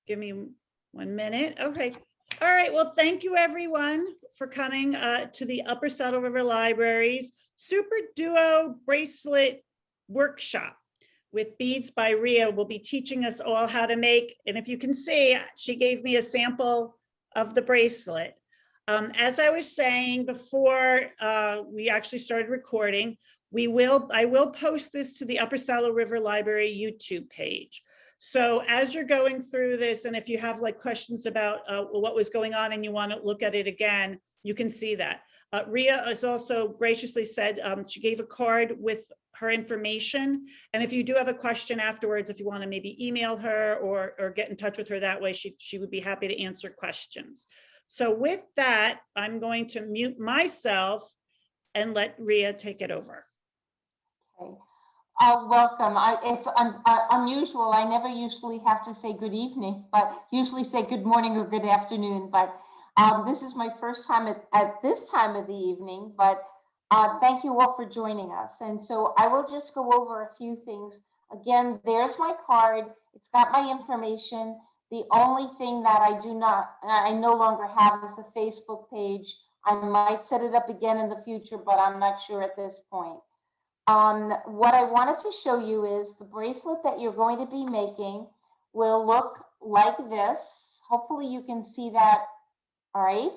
Give me 1 minute. Okay. All right. Well, thank you everyone for coming to the Upper Saddle River Library's Super Duo Bracelet Workshop with beads by Rhea. Will be teaching us all how to make, and if you can see, she gave me a sample of the bracelet. As I was saying before we actually started recording, I will post this to the Upper Saddle River Library YouTube page. So as you're going through this, and if you have like questions about what was going on and you want to look at it again, you can see that. Rhea has also graciously said she gave a card with her information. And if you do have a question afterwards, if you want to maybe email her or get in touch with her that way, she would be happy to answer questions. So with that, I'm going to mute myself and let Rhea take it over. Okay. Welcome. It's unusual. I never usually have to say good evening, but usually say good morning or good afternoon. But this is my first time at this time of the evening, but thank you all for joining us. And so I will just go over a few things. Again, there's my card. It's got my information. The only thing that I no longer have is the Facebook page. I might set it up again in the future, but I'm not sure at this point. What I wanted to show you is the bracelet that you're going to be making will look like this. Hopefully you can see that, all right?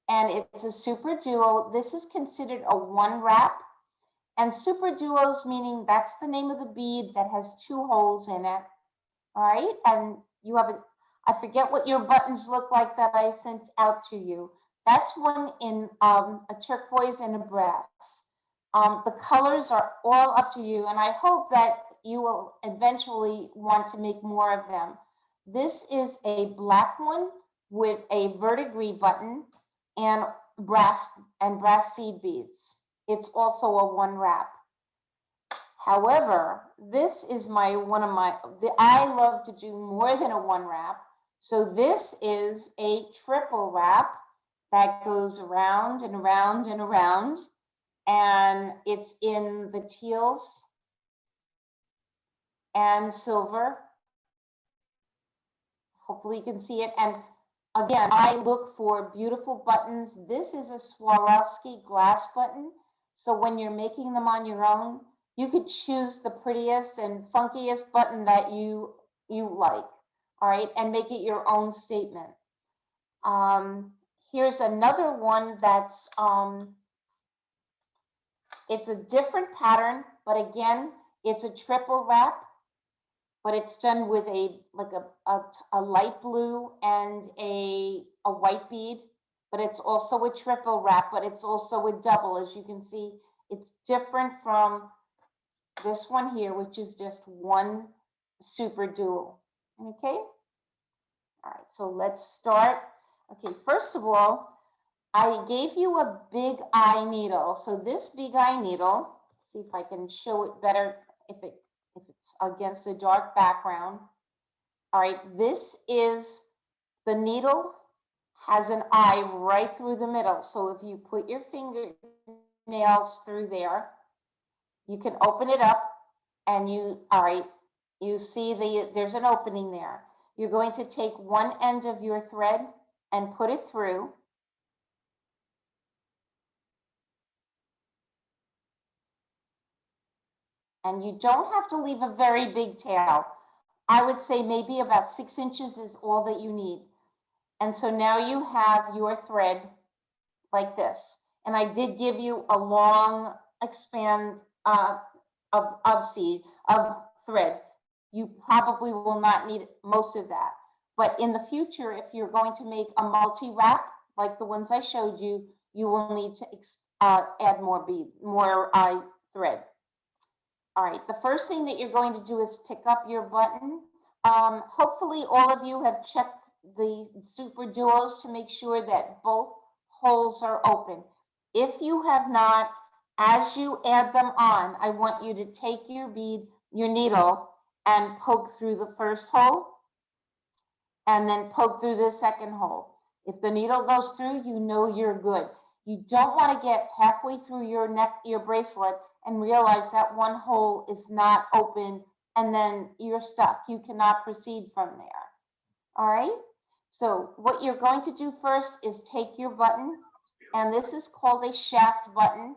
And it's a Super Duo. This is considered a one wrap. And Super Duos, meaning that's the name of the bead that has 2 holes in it, all right? And you have I forget what your buttons look like that I sent out to you. That's one in a turquoise and a brass. The colors are all up to you, and I hope that you will eventually want to make more of them. This is a black one with a verdigris button and brass seed beads. It's also a one wrap. However, this is I love to do more than a one wrap. So this is a triple wrap that goes around and around and around. And it's in the teals and silver. Hopefully you can see it. And again, I look for beautiful buttons. This is a Swarovski glass button. So when you're making them on your own, you could choose the prettiest and funkiest button that you like, all right, and make it your own statement. Here's another one that's, it's a different pattern, but again, it's a triple wrap, but it's done with a light blue and a white bead, but it's also a triple wrap, but it's also a double. As you can see, it's different from this one here, which is just one Super Duo. Okay. All right, so let's start. Okay, first of all, I gave you a big eye needle. So this big eye needle, see if I can show it better if it's against a dark background. All right, this is the needle has an eye right through the middle. So if you put your fingernails through there, you can open it up and you see there's an opening there. You're going to take one end of your thread and put it through. And you don't have to leave a very big tail. I would say maybe about 6 inches is all that you need. And so now you have your thread like this. And I did give you a long expand of thread. You probably will not need most of that. But in the future, if you're going to make a multi-wrap, like the ones I showed you, you will need to add more thread. All right, the first thing that you're going to do is pick up your button. Hopefully all of you have checked the Super Duos to make sure that both holes are open. If you have not, as you add them on, I want you to take your needle and poke through the first hole and then poke through the second hole. If the needle goes through, you know you're good. You don't want to get halfway through your bracelet and realize that one hole is not open and then you're stuck. You cannot proceed from there. All right. So what you're going to do first is take your button, and this is called a shaft button.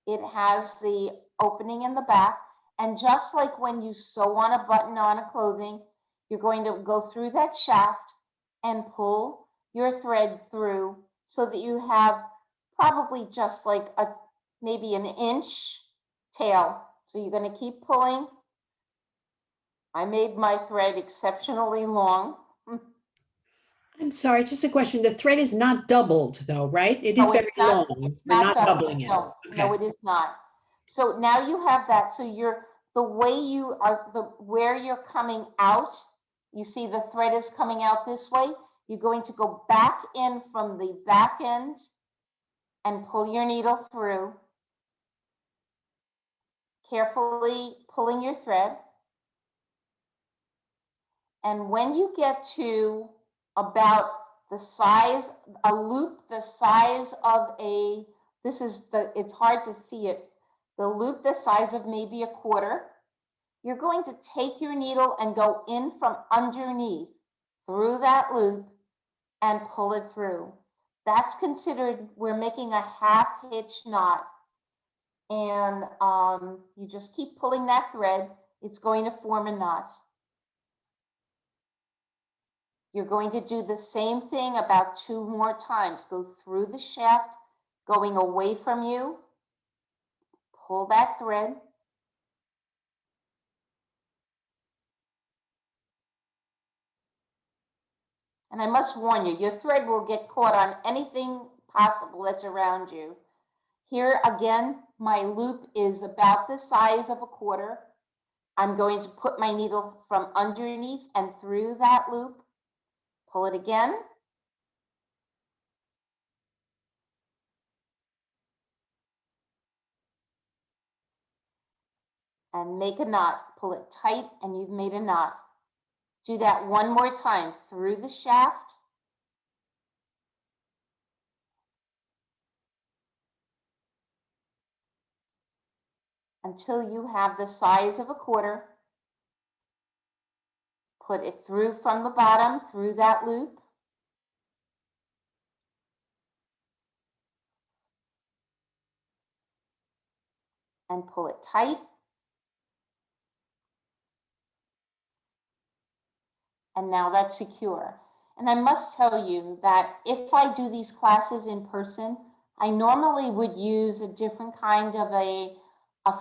It has the opening in the back, and just like when you sew on a button on a clothing, you're going to go through that shaft and pull your thread through so that you have probably just like maybe an inch tail. So you're going to keep pulling. I made my thread exceptionally long. I'm sorry, just a question. The thread is not doubled though, right? It is No, very it's not- long. it's We're not double. doubling it. No, no, Okay. it is not. So now you have that. So the way you are, where you're coming out, you see the thread is coming out this way. You're going to go back in from the back end and pull your needle through, carefully pulling your thread. And when you get to about the size, a loop the size of a, it's hard to see it, the loop the size of maybe a quarter, you're going to take your needle and go in from underneath through that loop and pull it through. That's considered, we're making a half hitch knot. And you just keep pulling that thread. It's going to form a knot. You're going to do the same thing about 2 more times. Go through the shaft, going away from you. Pull that thread. And I must warn you, your thread will get caught on anything possible that's around you. Here again, my loop is about the size of a quarter. I'm going to put my needle from underneath and through that loop. Pull it again. And make a knot. Pull it tight and you've made a knot. Do that 1 more time through the shaft. Until you have the size of a quarter. Put it through from the bottom, through that loop. And pull it tight. And now that's secure. And I must tell you that if I do these classes in person, I normally would use a different kind of a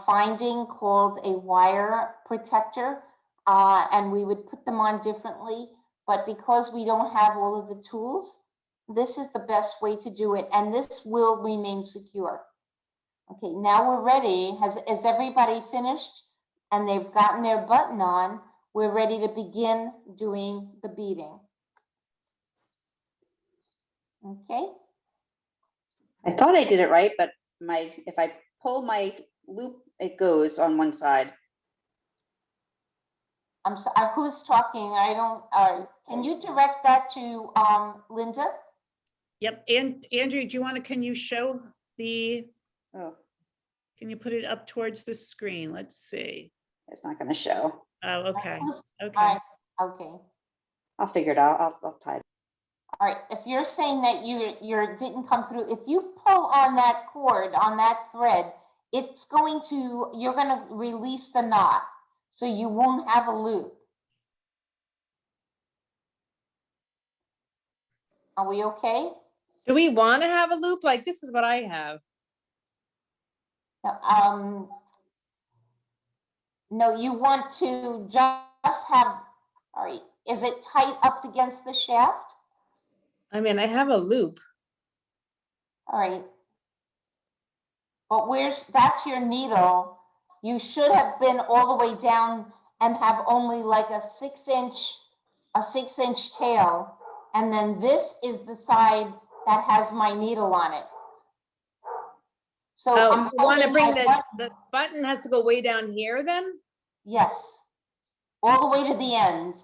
finding called a wire protector, and we would put them on differently. But because we don't have all of the tools, this is the best way to do it, and this will remain secure. Okay, now we're ready. Has everybody finished and they've gotten their button on? We're ready to begin doing the beading. Okay. I thought I did it right, but if I pull my loop, it goes on one side. I'm sorry, who's talking? I don't, can you direct that to Linda? Yep, and Andrew, do you want to, can you show the, Oh, can you put it up towards the screen? Let's see. it's not going to show. Oh, okay, All okay. right, okay. I'll figure it out. I'll tie it. All right, if you're saying that you didn't come through, if you pull on that cord, on that thread, it's going to, you're going to release the knot, so you won't have a loop. Are we okay? Do we want to have a loop? Like, this is what I have. No, you want to just have, all right, is it tight up against the shaft? I mean, I have a loop. All right. But that's your needle. You should have been all the way down and have only like a 6-inch tail. And then this is the side that has my needle on it. So Oh, you want to holding bring my the button has to go way down here then? yes, all the way to the end.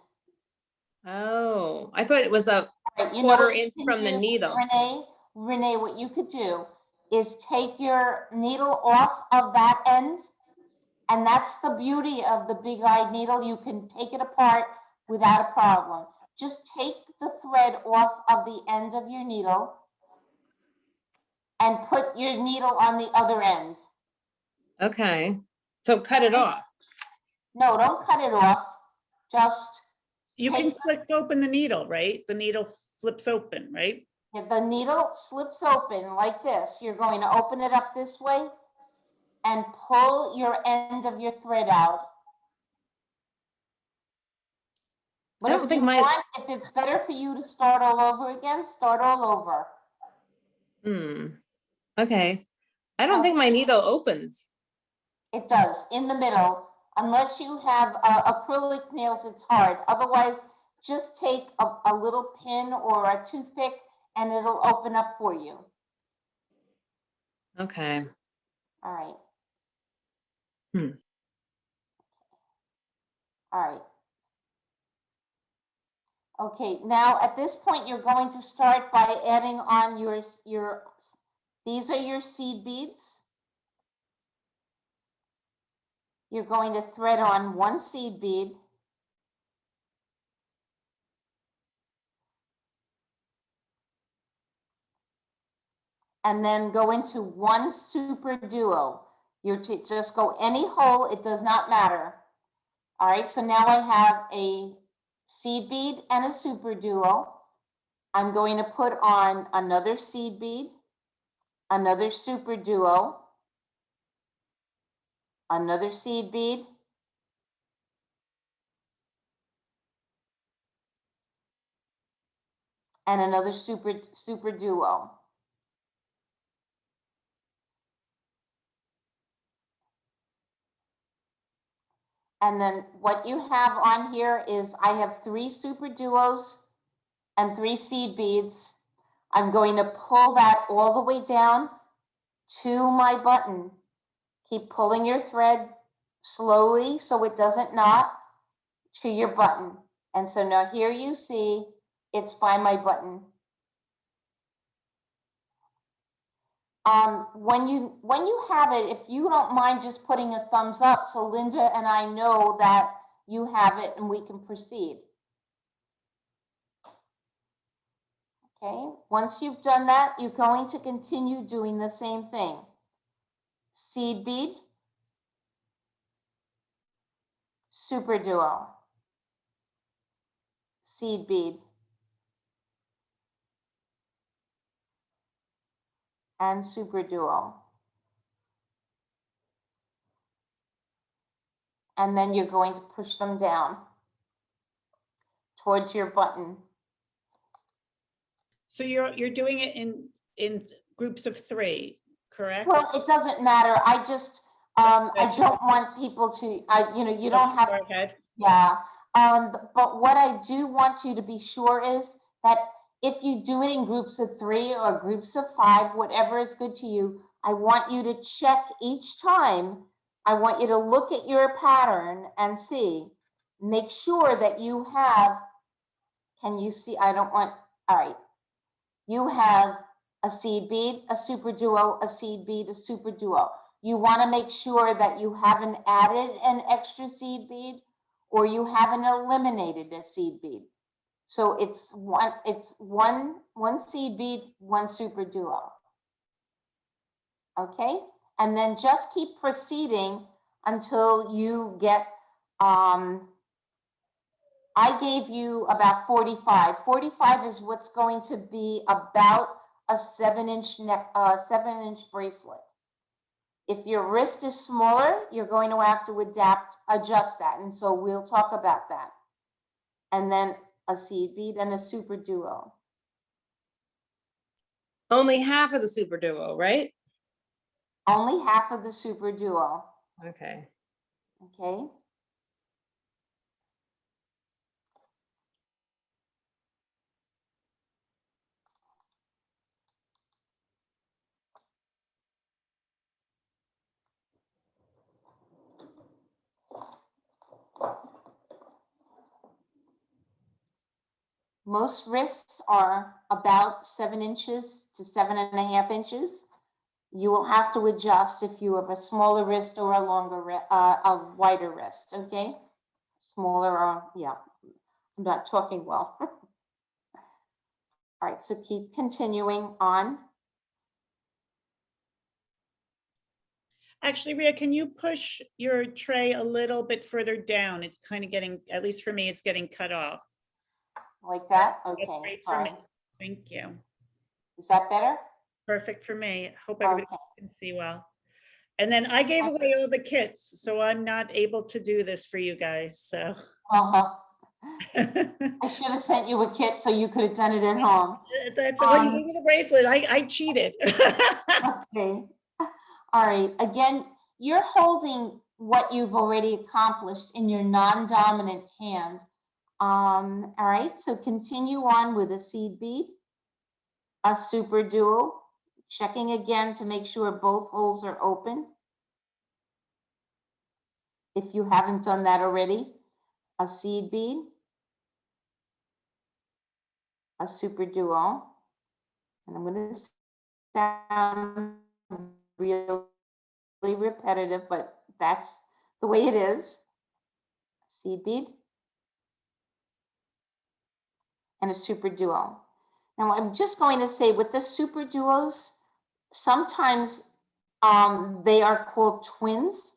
Oh, I thought it was a Right, you quarter what you inch can from the do, needle. Renee, what you could do is take your needle off of that end. And that's the beauty of the big-eyed needle. You can take it apart, without a problem. Just take the thread off of the end of your needle and put your needle on the other end. Okay, so cut it off. No, don't cut it off. Just You take- can flick open the needle, right? The needle flips open, right? if the needle slips open like this, you're going to open it up this way and pull your end of your thread out. But I don't if think you my- want, if it's better for you to start all over again, start all over. Okay. I don't think my needle opens. It does, in the middle. Unless you have acrylic nails, it's hard. Otherwise, just take a little pin or a toothpick and it'll open up for you. Okay. All right. Hmm. All right. Okay, now at this point, you're going to start by adding on these are your seed beads. You're going to thread on one seed bead. And then go into one super duo. You just go any hole, it does not matter. All right, so now I have a seed bead and a super duo. I'm going to put on another seed bead, another super duo, another seed bead, and another super duo. And then what you have on here is I have 3 super duos and 3 seed beads. I'm going to pull that all the way down to my button. Keep pulling your thread slowly so it doesn't knot to your button. And so now here you see it's by my button. When you have it, if you don't mind just putting a thumbs up so Linda and I know that you have it and we can proceed. Okay, once you've done that, you're going to continue doing the same thing. Seed bead, super duo, seed bead, and super duo. And then you're going to push them down towards your button. So you're doing it in groups of 3, correct? Well, it doesn't matter. I just, I don't want people to, you don't have, Go ahead. yeah. But what I do want you to be sure is that if you do it in groups of 3 or groups of 5, whatever is good to you, I want you to check each time. I want you to look at your pattern and see, make sure that you have, can you see? I don't want, all right. You have a seed bead, a super duo, a seed bead, a super duo. You want to make sure that you haven't added an extra seed bead or you haven't eliminated a seed bead. So it's one seed bead, one super duo. Okay, and then just keep proceeding until you get, I gave you about 45. 45 is what's going to be about a 7-inch bracelet. If your wrist is smaller, you're going to have to adjust that. And so we'll talk about that. And then a seed bead and a super duo. Only half of the super duo, right? Only half of the super duo. Okay. Okay. Most wrists are about 7 inches to 7.5 inches. You will have to adjust if you have a smaller wrist or a wider wrist, okay? Smaller or, yeah. I'm not talking well. All right, so keep continuing on. Actually, Rhea, can you push your tray a little bit further down? It's kind of getting, at least for me, it's getting cut off. Like that? That's Okay, great for me. sorry. Thank you. Is that better? Perfect for me. Hope everybody Okay. can see well. And then I gave away all the kits, so I'm not able to do this for you guys, so. Uh-huh. I should have sent you a kit so you could have done it at home. That's why you gave me the bracelet. I cheated. Okay. All right. Again, you're holding what you've already accomplished in your non-dominant hand. All right. So continue on with a seed bead, a super duo, checking again to make sure both holes are open. If you haven't done that already, a seed bead, a super duo, and I'm going to sound really repetitive, but that's the way it is. Seed bead and a super duo. Now I'm just going to say with the super duos, sometimes they are called twins.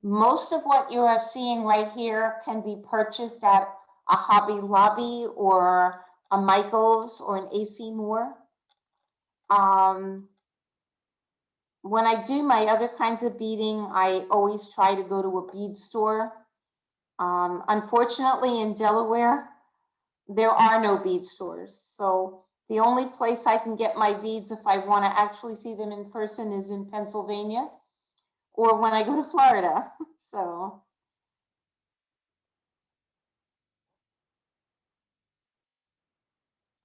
Most of what you are seeing right here can be purchased at a Hobby Lobby or a Michael's or an AC Moore. When I do my other kinds of beading, I always try to go to a bead store. Unfortunately, in Delaware, there are no bead stores. So the only place I can get my beads if I want to actually see them in person is in Pennsylvania or when I go to Florida. So.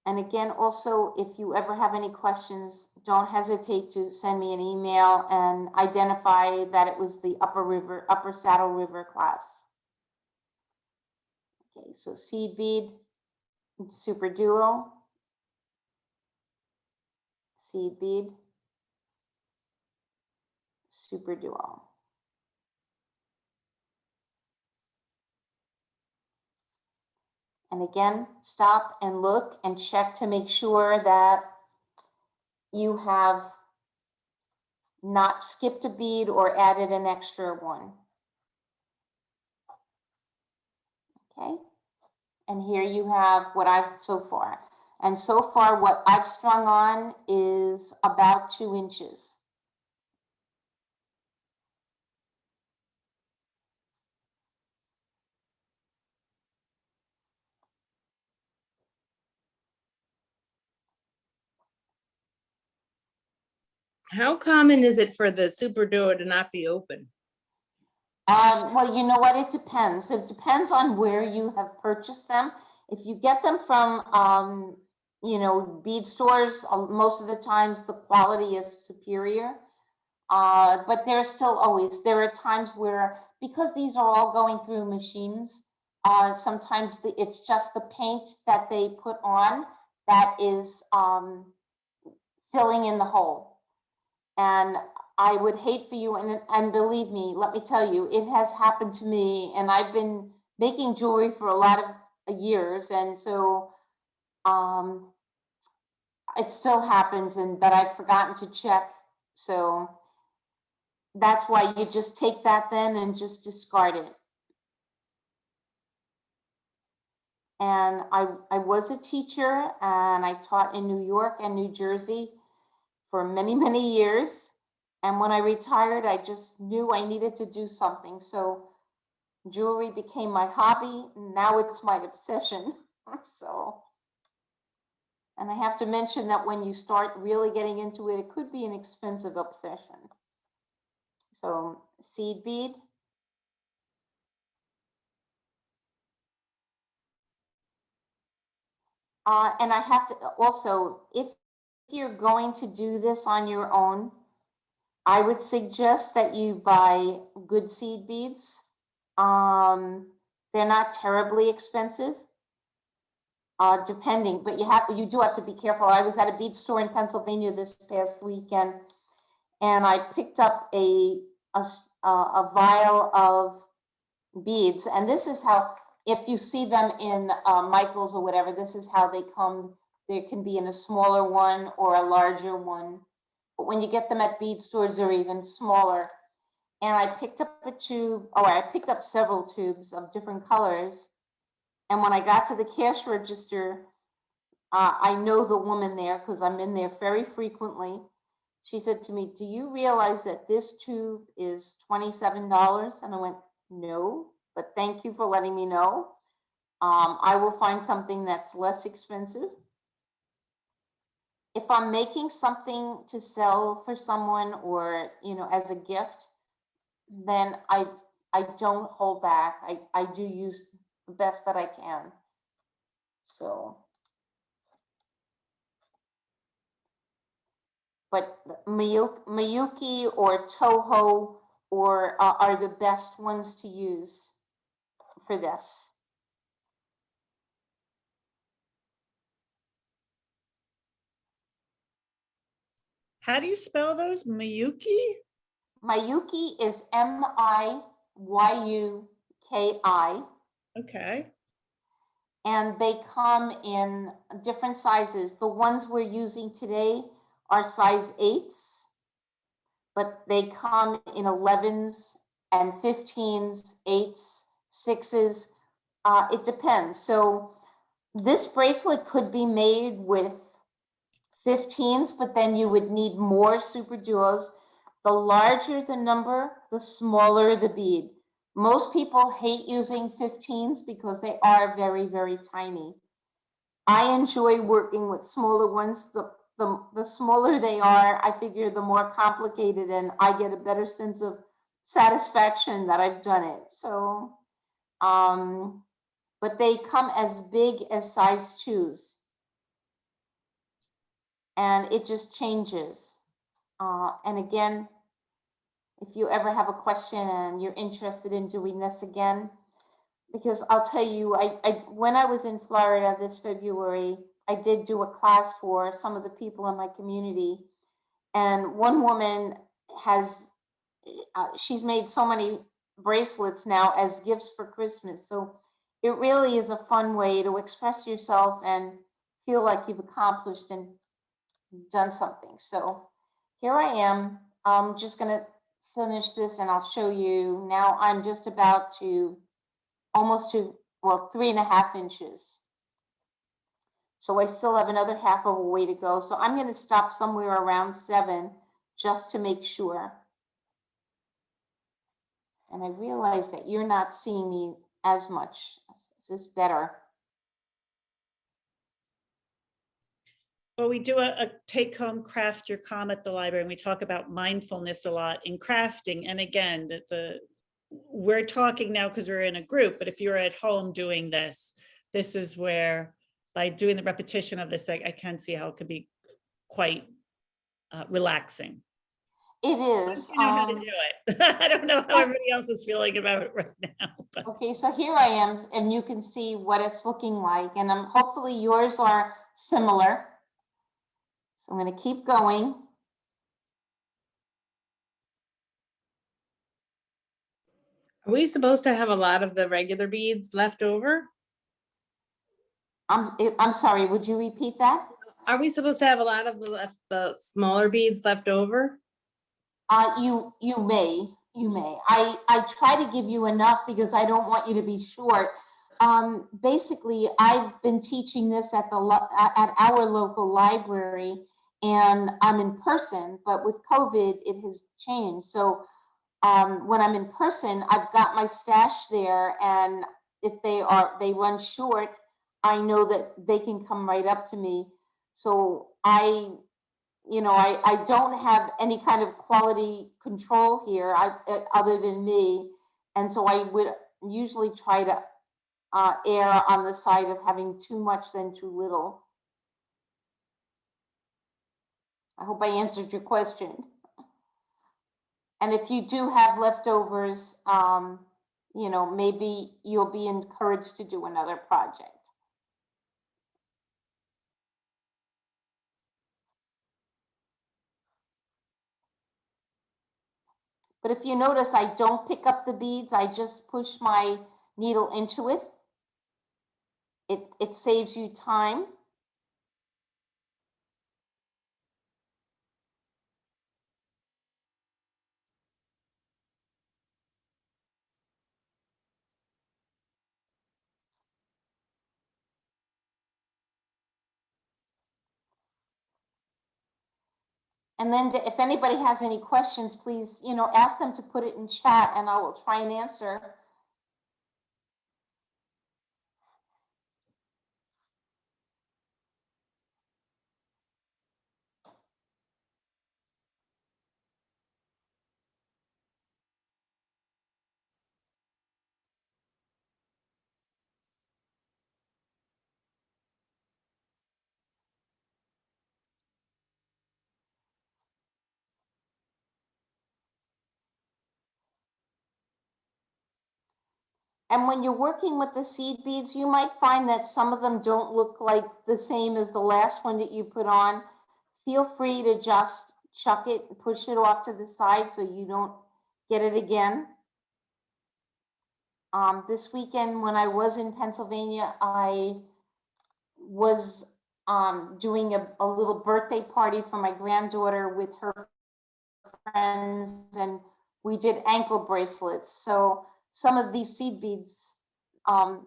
And again, also, if you ever have any questions, don't hesitate to send me an email and identify that it was the Upper Saddle River class. Okay, so seed bead, super duo, seed bead, super duo. And again, stop and look and check to make sure that you have not skipped a bead or added an extra one. Okay, and here you have what I've so far. And so far, what I've strung on is about 2 inches. How common is it for the super duo to not be open? Well, you know what? It depends. It depends on where you have purchased them. If you get them from, you know, bead stores, most of the times the quality is superior. But there's still always, there are times where, because these are all going through machines, sometimes it's just the paint that they put on that is filling in the hole. And I would hate for you, and believe me, let me tell you, it has happened to me, and I've been making jewelry for a lot of years, and so it still happens, and that I've forgotten to check. So that's why you just take that then and just discard it. And I was a teacher, and I taught in New York and New Jersey for many, many years. And when I retired, I just knew I needed to do something. So jewelry became my hobby. Now it's my obsession. So, and I have to mention that when you start really getting into it, it could be an expensive obsession. So seed bead. And I have to also, if you're going to do this on your own, I would suggest that you buy good seed beads. They're not terribly expensive, depending, but you do have to be careful. I was at a bead store in Pennsylvania this past weekend, and I picked up a vial of beads, and this is how if you see them in Michael's or whatever, this is how they come. There can be in a smaller one or a larger one. But when you get them at bead stores, they're even smaller. And I picked up a tube, or I picked up several tubes of different colors. And when I got to the cash register, I know the woman there because I'm in there very frequently. She said to me, "Do you realize that this tube is $27? And I went, "No, but thank you for letting me know. I will find something that's less expensive." If I'm making something to sell for someone or, as a gift, then I don't hold back. I do use the best that I can. So. But Miyuki or Toho are the best ones to use for this. How do you spell those? Miyuki? Miyuki is Miyuki, Okay. and they come in different sizes. The ones we're using today are size 8s, but they come in 11s and 15s, 8s, 6s. It depends. So this bracelet could be made with 15s, but then you would need more super duos. The larger the number, the smaller the bead. Most people hate using 15s because they are very, very tiny. I enjoy working with smaller ones. The smaller they are, I figure the more complicated, and I get a better sense of satisfaction that I've done it. So, but they come as big as size 2s. And it just changes. And again, if you ever have a question and you're interested in doing this again, because I'll tell you, when I was in Florida this February, I did do a class for some of the people in my community. And one woman she's made so many bracelets now as gifts for Christmas. So it really is a fun way to express yourself and feel like you've accomplished and done something. So here I am. I'm just going to finish this and I'll show you. Now I'm just about to almost to, well, 3.5 inches. So I still have another half of a way to go. So I'm going to stop somewhere around 7 just to make sure. And I realize that you're not seeing me as much. Is this better? Well, we do a take-home craft your calm at the library, and we talk about mindfulness a lot in crafting. And again, we're talking now because we're in a group, but if you're at home doing this, this is where, by doing the repetition of this, I can see how it could be quite relaxing. It is. You know how to do it. I don't know how everybody else is feeling about it right now. But. Okay, so here I am, and you can see what it's looking like, and hopefully yours are similar. So I'm going to keep going. Are we supposed to have a lot of the regular beads left over? I'm sorry, would you repeat that? Are we supposed to have a lot of the smaller beads left over? You may. I try to give you enough because I don't want you to be short. Basically, I've been teaching this at our local library, and I'm in person, but with COVID, it has changed. So when I'm in person, I've got my stash there, and if they run short, I know that they can come right up to me. So I don't have any kind of quality control here other than me. And so I would usually try to err on the side of having too much than too little. I hope I answered your question. And if you do have leftovers, maybe you'll be encouraged to do another project. But if you notice, I don't pick up the beads. I just push my needle into it It saves you time. And then if anybody has any questions, please, ask them to put it in chat and I will try and answer. And when you're working with the seed beads, you might find that some of them don't look like the same as the last one that you put on. Feel free to just chuck it and push it off to the side so you don't get it again. This weekend when I was in Pennsylvania, I was doing a little birthday party for my granddaughter with her friends, and we did ankle bracelets. So some of these seed beads are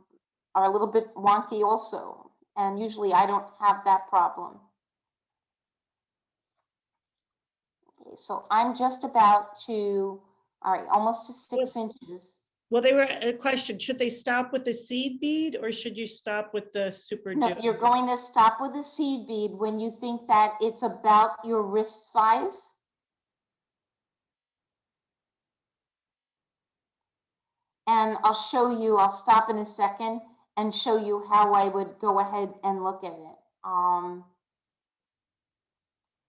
a little bit wonky also, and usually I don't have that problem. Okay, so I'm just about to, all right, almost to 6 inches. Well, they were a question, should they stop with the seed bead or should you stop with the Super No, Duo? you're going to stop with a seed bead when you think that it's about your wrist size. And I'll show you, I'll stop in a second and show you how I would go ahead and look at it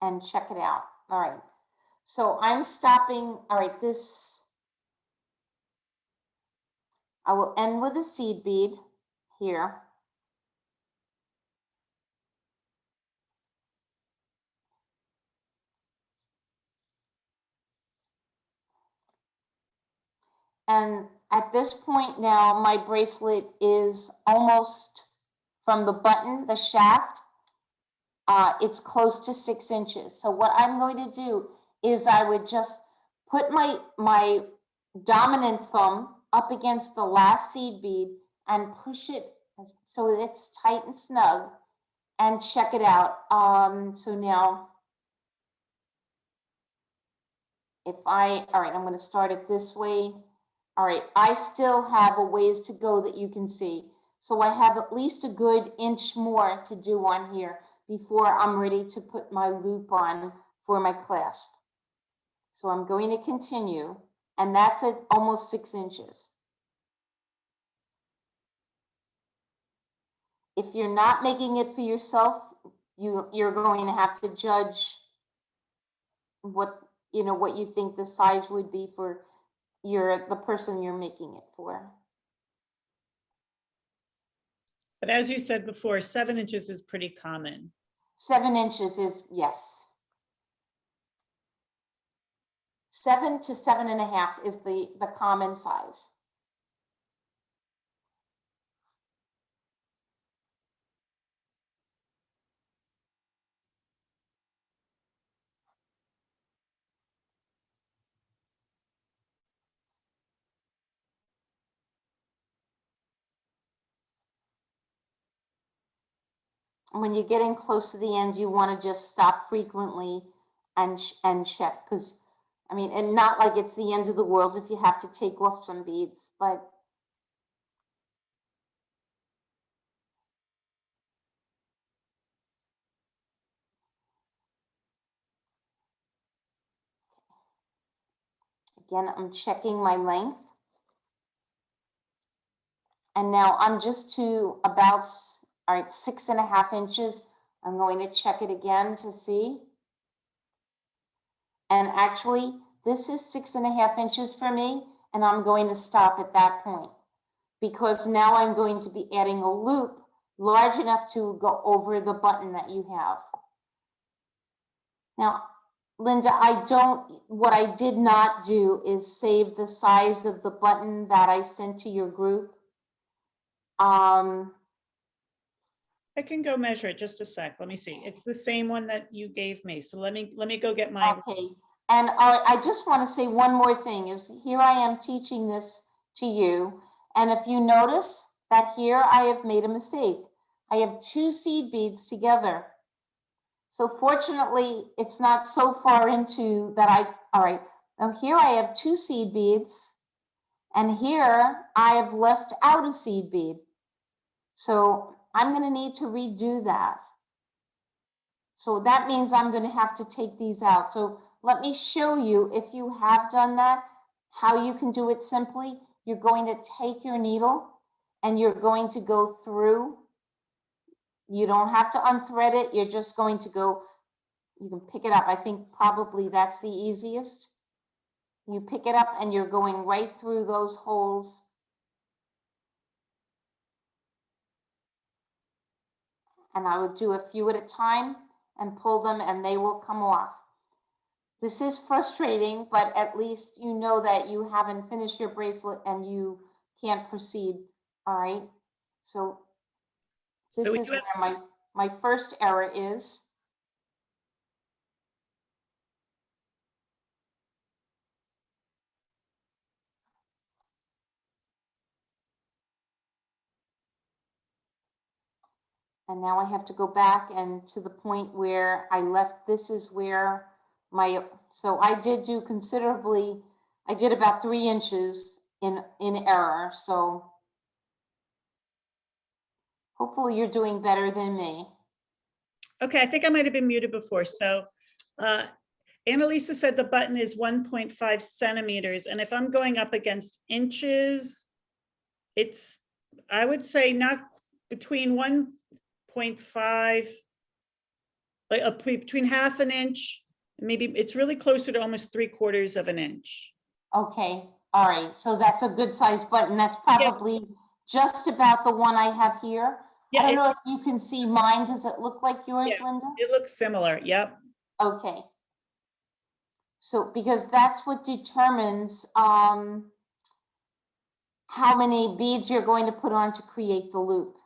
and check it out. All right, so I'm stopping, all right, this, I will end with a seed bead here. And at this point now, my bracelet is almost from the button, the shaft, it's close to 6 inches. So what I'm going to do is I would just put my dominant thumb up against the last seed bead and push it so it's tight and snug and check it out. So now, all right, I'm going to start it this way. All right, I still have a ways to go that you can see. So I have at least a good inch more to do on here before I'm ready to put my loop on for my clasp. So I'm going to continue, and that's at almost 6 inches. If you're not making it for yourself, you're going to have to judge what you think the size would be for the person you're making it for. But as you said before, 7 inches is pretty common. 7 inches is, yes. 7 to 7.5 is the common size. When you're getting close to the end, you want to just stop frequently and check, because I mean, and not like it's the end of the world if you have to take off some beads, but again, I'm checking my length. And now I'm just to about, all right, 6.5 inches. I'm going to check it again to see. And actually, this is 6.5 inches for me, and I'm going to stop at that point because now I'm going to be adding a loop large enough to go over the button that you have. Now, Linda, what I did not do is save the size of the button that I sent to your group. I can go measure it, just a sec. Let me see. It's the same one that you gave me. So let me go get my, Okay, and I just want to say one more thing is here I am teaching this to you. And if you notice that here I have made a mistake. I have 2 seed beads together. So fortunately, it's not so far into that all right, now here I have 2 seed beads and here I have left out a seed bead. So I'm going to need to redo that. So that means I'm going to have to take these out. So let me show you, if you have done that, how you can do it simply. You're going to take your needle and you're going to go through. You don't have to unthread it. You're just going to go, you can pick it up. I think probably that's the easiest. You pick it up and you're going right through those holes. And I would do a few at a time and pull them and they will come off. This is frustrating, but at least you know that you haven't finished your bracelet and you can't proceed. All right. So this so is where my first error is. And now I have to go back and to the point where I left, this is where so I did do considerably, I did about 3 inches in error. So hopefully you're doing better than me. okay, I think I might have been muted before. So Annalisa said the button is 1.5 centimeters. And if I'm going up against inches, it's, I would say not between 1.5, like between half an inch, maybe it's really closer to almost 3/4 of an inch. Okay, all right, so that's a good size button. That's probably just about the one I have here. I Yeah, don't know if you can see mine. Does it look like yours, Yeah. Linda? it looks similar. Yep. Okay. So, because that's what determines how many beads you're going to put on to create the loop.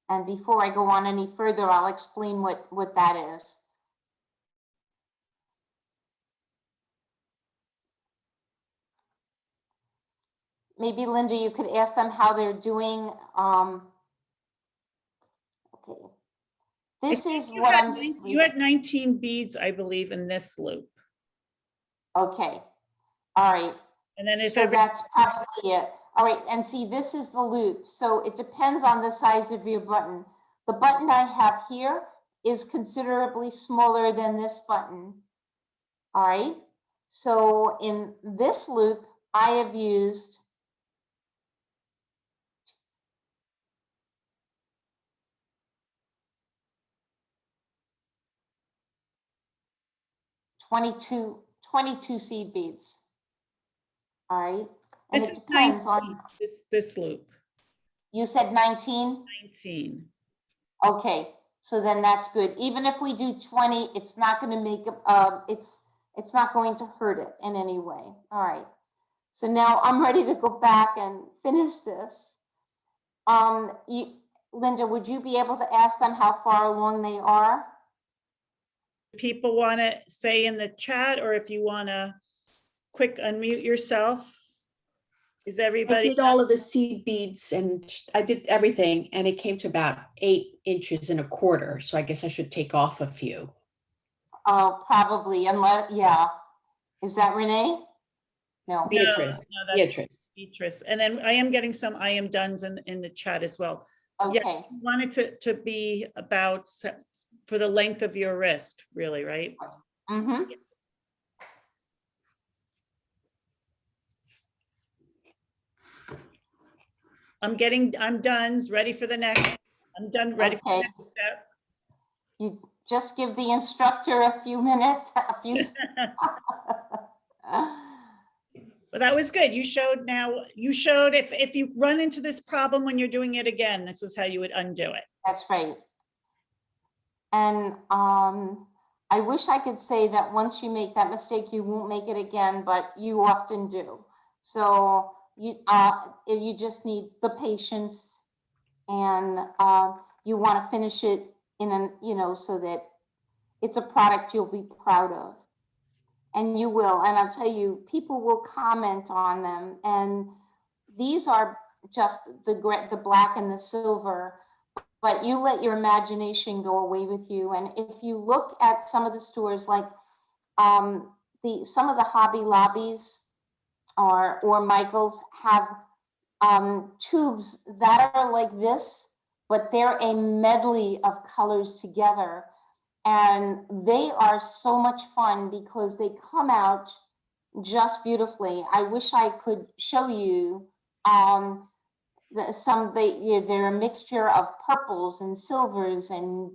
And before I go on any further, I'll explain what that is. Maybe Linda, you could ask them how they're doing. Okay. This is what I'm. You had 19 beads, I believe, in this loop. Okay. All right. And then if So ever, that's probably it. All right, and see, this is the loop. So it depends on the size of your button. The button I have here is considerably smaller than this button. All right. So in this loop, I have used 22 seed beads. All right. And this it is depends 19, on, this loop, you said 19? 19. Okay, so then that's good. Even if we do 20, it's not going to make it's not going to hurt it in any way. All right. So now I'm ready to go back and finish this. Linda, would you be able to ask them how far along they are? People want to say in the chat, or if you want to quick unmute yourself. Is I everybody? did all of the seed beads and I did everything and it came to about 8.25 inches. So I guess I should take off a few. Oh, probably, unless, yeah. Is that Renee? No. Beatrice, No, that's Beatrice. Beatrice. And then I am getting some I am done's in the chat as well. Yeah, Okay. you want it to be about for the length of your wrist, really, right? Mm-hmm. I'm done's, ready for the next. I'm done, ready for the Okay. next step. You just give the instructor a few minutes, a few. But that was good. You showed if you run into this problem when you're doing it again, this is how you would undo it. That's right. And I wish I could say that once you make that mistake, you won't make it again, but you often do. So you just need the patience, and you want to finish it in an, so that it's a product you'll be proud of. And you will, and I'll tell you, people will comment on them, and these are just the black and the silver, but you let your imagination go away with you. And if you look at some of the stores, like some of the Hobby Lobbies or Michael's have tubes that are like this, but they're a medley of colors together. And they are so much fun because they come out just beautifully. I wish I could show you they're a mixture of purples and silvers and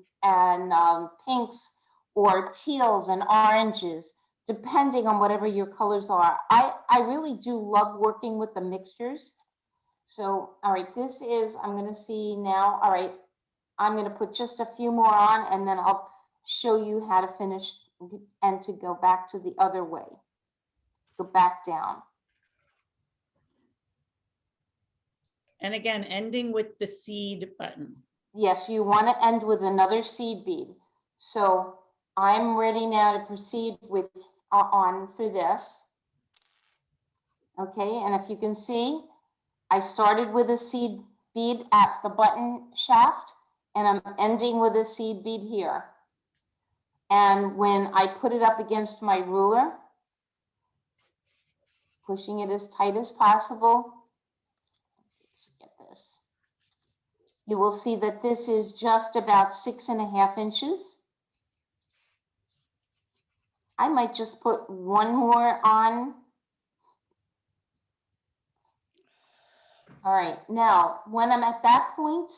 pinks or teals and oranges, depending on whatever your colors are. I really do love working with the mixtures. So, all right, this is, I'm gonna see now, all right, I'm gonna put just a few more on, and then I'll show you how to finish and to go back to the other way. Go back down. And again, ending with the seed button. Yes, you want to end with another seed bead. So I'm ready now to proceed with on for this. Okay, and if you can see, I started with a seed bead at the button shaft, and I'm ending with a seed bead here. And when I put it up against my ruler, pushing it as tight as possible, let's get this. You will see that this is just about 6.5 inches. I might just put one more on. All right, now when I'm at that point,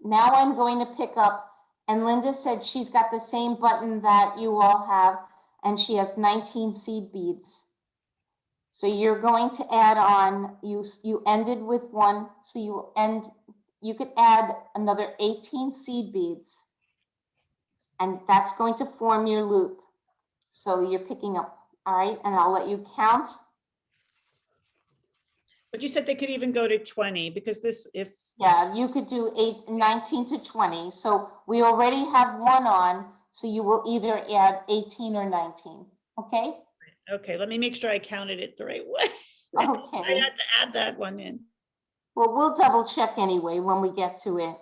now I'm going to pick up, and Linda said she's got the same button that you all have, and she has 19 seed beads. So you're going to add on, you ended with one, so you could add another 18 seed beads, and that's going to form your loop. So you're picking up, all right, and I'll let you count. But you said they could even go to 20 because this, if. Yeah, you could do 19 to 20. So we already have one on, so you will either add 18 or 19, okay? Okay, let me make sure I counted it the right way. I Okay, had to add that one in. well, we'll double check anyway when we get to it.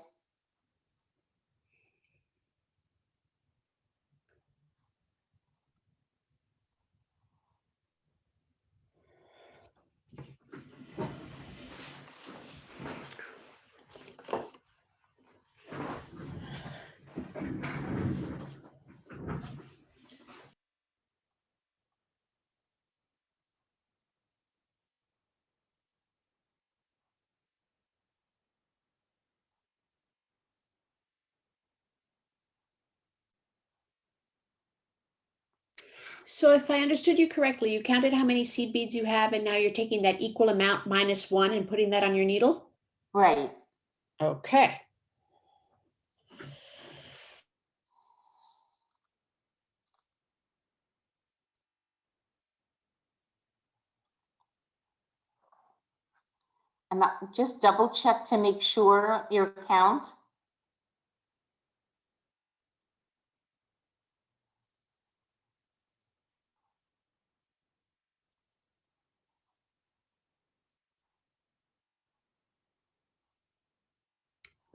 So if I understood you correctly, you counted how many seed beads you have, and now you're taking that equal amount minus one and putting that on your needle? Right. Okay. And just double check to make sure your count.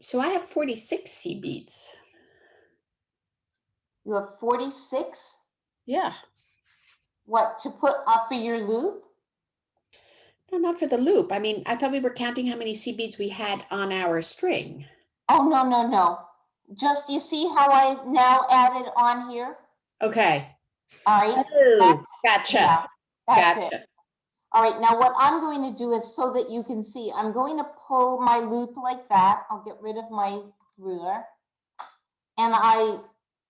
So I have 46 seed beads. You have 46. Yeah. What, to put up for your loop? No, not for the loop. I mean, I thought we were counting how many seed beads we had on our string. Oh, no, no, no. Just, you see how I now added on here? Okay. All right. Oh, gotcha. Yeah, that's Gotcha. it. All right, now what I'm going to do is, so that you can see, I'm going to pull my loop like that. I'll get rid of my ruler. And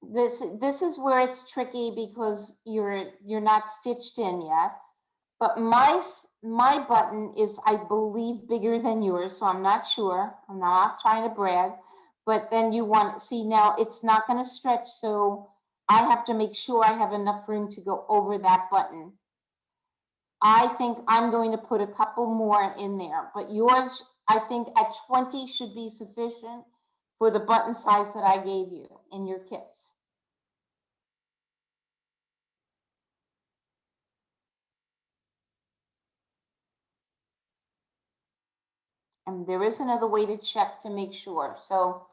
this is where it's tricky because you're not stitched in yet. But my button is, I believe, bigger than yours, so I'm not sure. I'm not trying to brag. But then you want, see, now it's not going to stretch, so I have to make sure I have enough room to go over that button. I think I'm going to put a couple more in there, but yours, I think at 20 should be sufficient for the button size that I gave you in your kits. And there is another way to check to make sure. So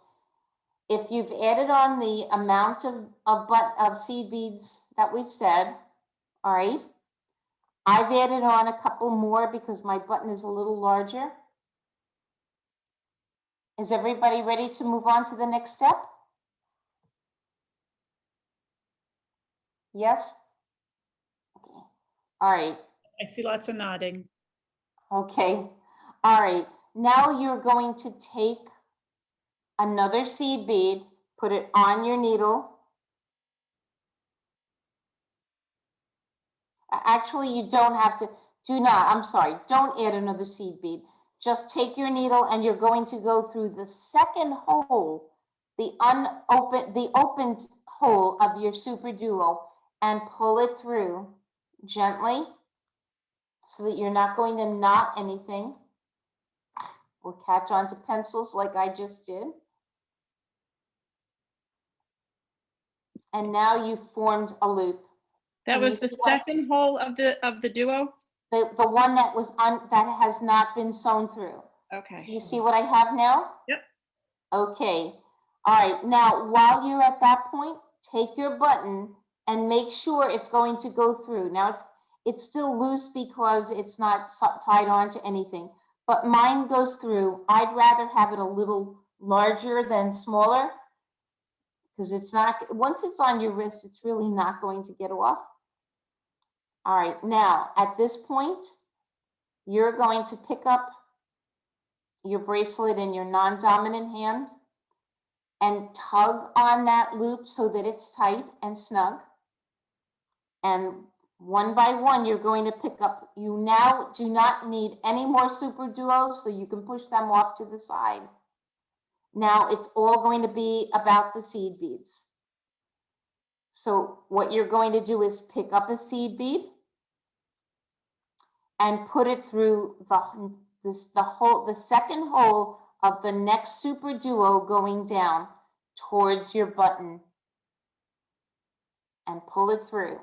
if you've added on the amount of seed beads that we've said, all right, I've added on a couple more because my button is a little larger. Is everybody ready to move on to the next step? Yes? Okay. All right. I see lots of nodding. Okay. All right. Now you're going to take another seed bead, put it on your needle. Actually, you don't have to, I'm sorry, don't add another seed bead. Just take your needle and you're going to go through the second hole, the opened hole of your Super Duo, and pull it through gently so that you're not going to knot anything or catch onto pencils like I just did. And now you've formed a loop. That Can was you the see what- second hole of the duo? The one that was that has not been sewn through. Okay. You see what I have now? Yep. Okay. All right. Now, while you're at that point, take your button and make sure it's going to go through. Now it's still loose because it's not tied on to anything, but mine goes through. I'd rather have it a little larger than smaller because it's not, once it's on your wrist, it's really not going to get off. All right. Now, at this point, you're going to pick up your bracelet in your non-dominant hand and tug on that loop so that it's tight and snug. And one by one, you're going to pick up, you now do not need any more Super Duos, so you can push them off to the side. Now it's all going to be about the seed beads. So what you're going to do is pick up a seed bead and put it through the second hole of the next Super Duo going down towards your button and pull it through.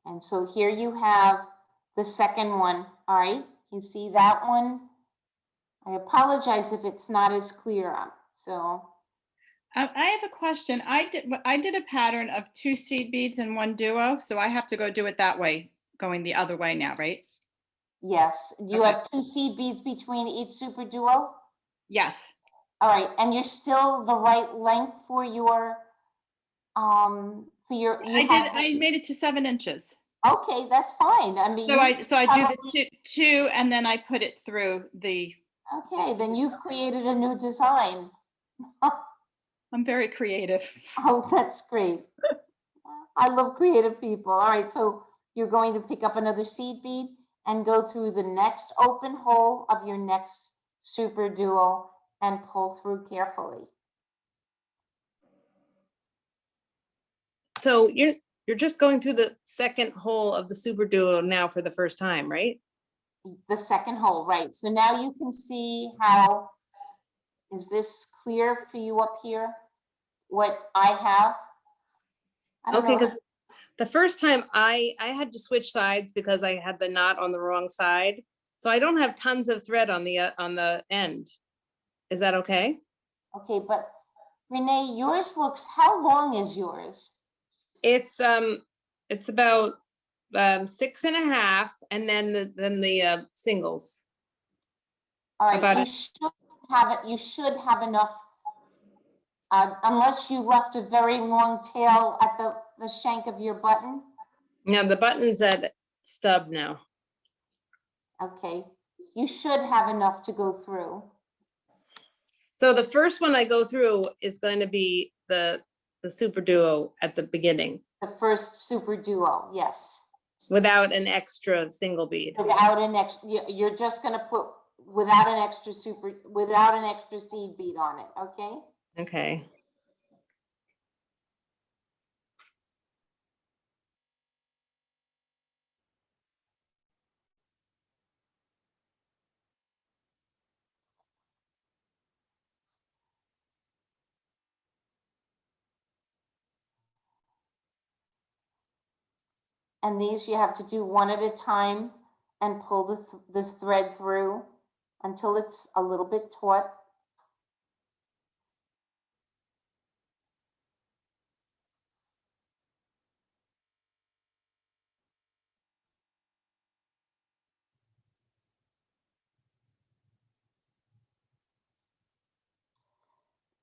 And so here you have the second one. All right, you see that one? I apologize if it's not as clear. So I have a question. I did a pattern of 2 seed beads and 1 duo, so I have to go do it that way, going the other way now, right? yes, you Okay. have 2 seed beads between each Super Duo. Yes. All right, and you're still the right length for your I made it to 7 inches. Okay, that's fine. I mean, So I do probably- the two and then I put it through the, okay, then you've created a new design. I'm very creative. Oh, that's great. I love creative people. All right, so you're going to pick up another seed bead and go through the next open hole of your next Super Duo and pull through carefully. So you're just going through the second hole of the Super Duo now for the first time, right? The second hole, right? So now you can see how, is this clear for you up here? What I have? I don't Okay, know. because the first time I had to switch sides because I had the knot on the wrong side. So I don't have tons of thread on the end. Is that okay? Okay, but Renee, yours looks, how long is yours? It's about 6.5, and then the singles. All right, About you should have enough, unless you left a very long tail at the shank of your button. Now the button's at stub now. Okay, you should have enough to go through. So the first one I go through is going to be the Super Duo at the beginning. The first Super Duo, yes. Without an extra single bead. Without an extra, you're just gonna put without an extra seed bead on it, okay? Okay. And these you have to do one at a time and pull this thread through until it's a little bit taut.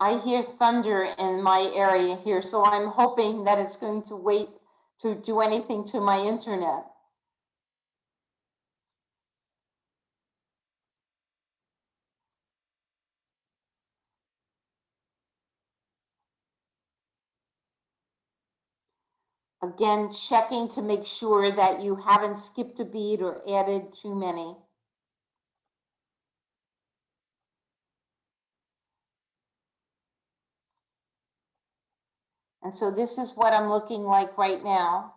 I hear thunder in my area here, so I'm hoping that it's going to wait to do anything to my internet. Again, checking to make sure that you haven't skipped a bead or added too many. And so this is what I'm looking like right now.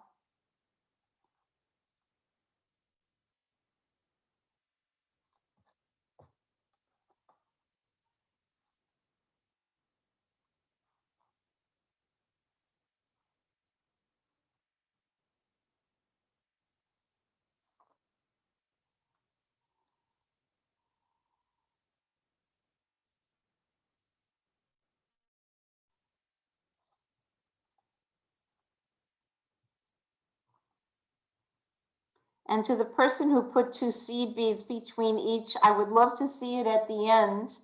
And to the person who put 2 seed beads between each, I would love to see it at the end.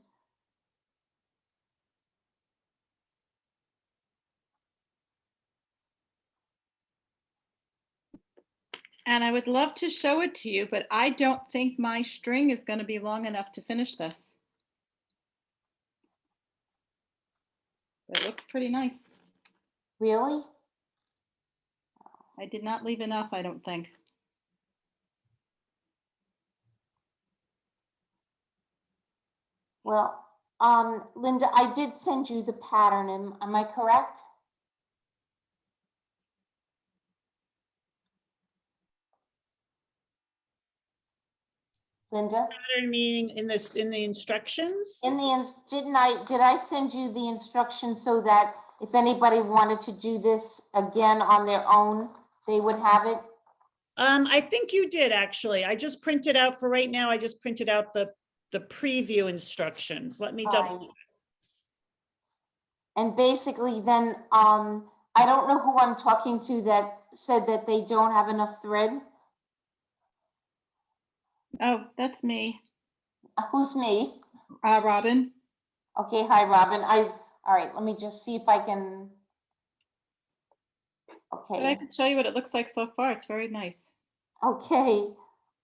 And I would love to show it to you, but I don't think my string is going to be long enough to finish this. It looks pretty nice. Really? I did not leave enough, I don't think. Well, Linda, I did send you the pattern. Am I correct? Linda? Pattern meaning in the instructions? Did I send you the instructions so that if anybody wanted to do this again on their own, they would have it? I think you did, actually. I just printed out for right now. I just printed out the preview instructions. Let me double. Right. And basically then, I don't know who I'm talking to that said that they don't have enough thread. Oh, that's me, Who's me? Robin. Okay, hi, Robin. All right, let me just see if I can. But I Okay, can show you what it looks like so far. It's very nice. okay.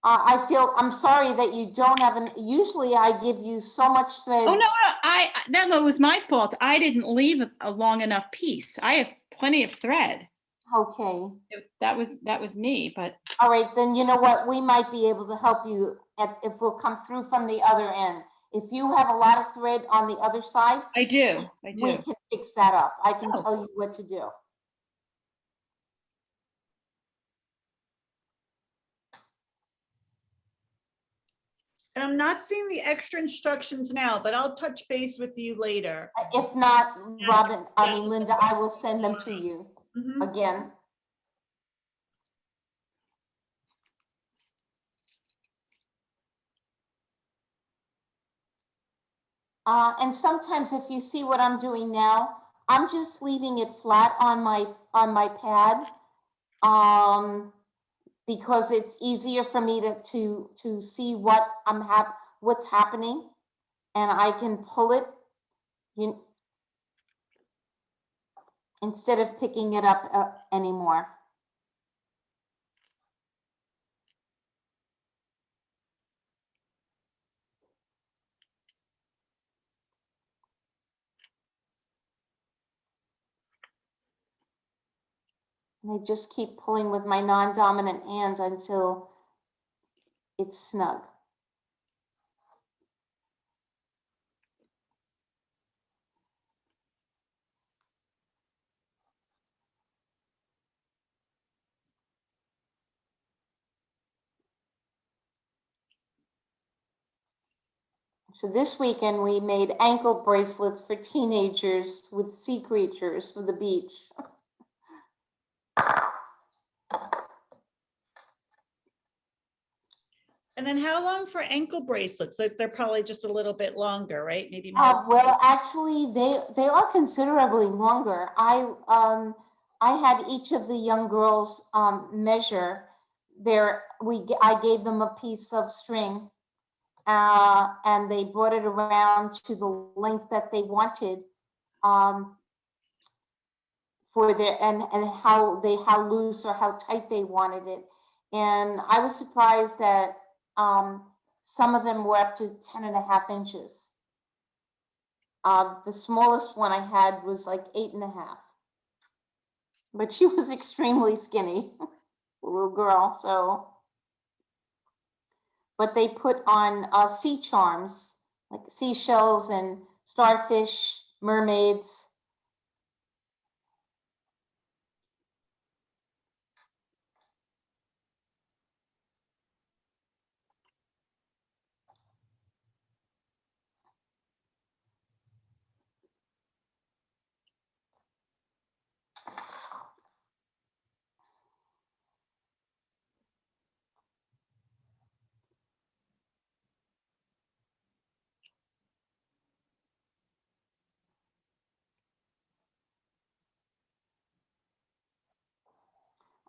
I'm sorry that you don't have usually I give you so much thread. Oh, no, that was my fault. I didn't leave a long enough piece. I have plenty of thread. Okay, That was me, but all right, then you know what? We might be able to help you if we'll come through from the other end. If you have a lot of thread on the other side, I do. we can fix that up. I can Oh. tell you what to do. And I'm not seeing the extra instructions now, but I'll touch base with you later. If not, Robin, Linda, I will send them to you Mhm. again. And sometimes if you see what I'm doing now, I'm just leaving it flat on my pad. Because it's easier for me to see what's happening, and I can pull it instead of picking it up anymore. And I just keep pulling with my non-dominant hand until it's snug. So this weekend we made ankle bracelets for teenagers with sea creatures for the beach. And then how long for ankle bracelets? They're probably just a little bit longer, right? Maybe more. Well, actually, they are considerably longer. I had each of the young girls measure I gave them a piece of string, and they brought it around to the length that they wanted for their and how loose or how tight they wanted it. And I was surprised that some of them were up to 10.5 inches. The smallest one I had was like 8.5, but she was extremely skinny, little girl. So, but they put on sea charms like seashells and starfish, mermaids.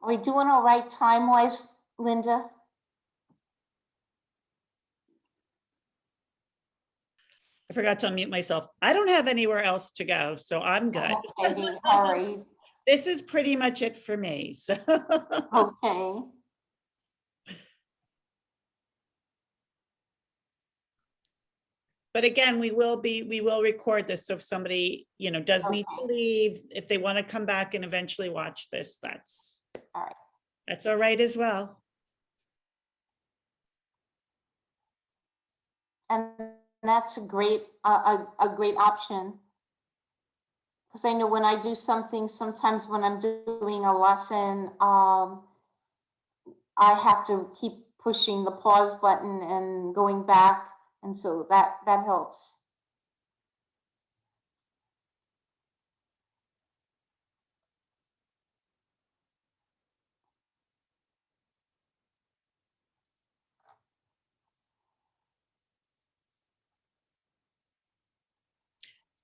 Are we doing all right time-wise, Linda? I forgot to unmute myself. I don't have anywhere else to go, so I'm good. Okay, all right, This is pretty much it for me. So okay. but again, we will record this. So if somebody, does need to Okay. leave, if they want to come back and eventually watch this, that's All right. That's all right as well. And that's a great option. Because I know when I do something, sometimes when I'm doing a lesson, I have to keep pushing the pause button and going back. And so that helps.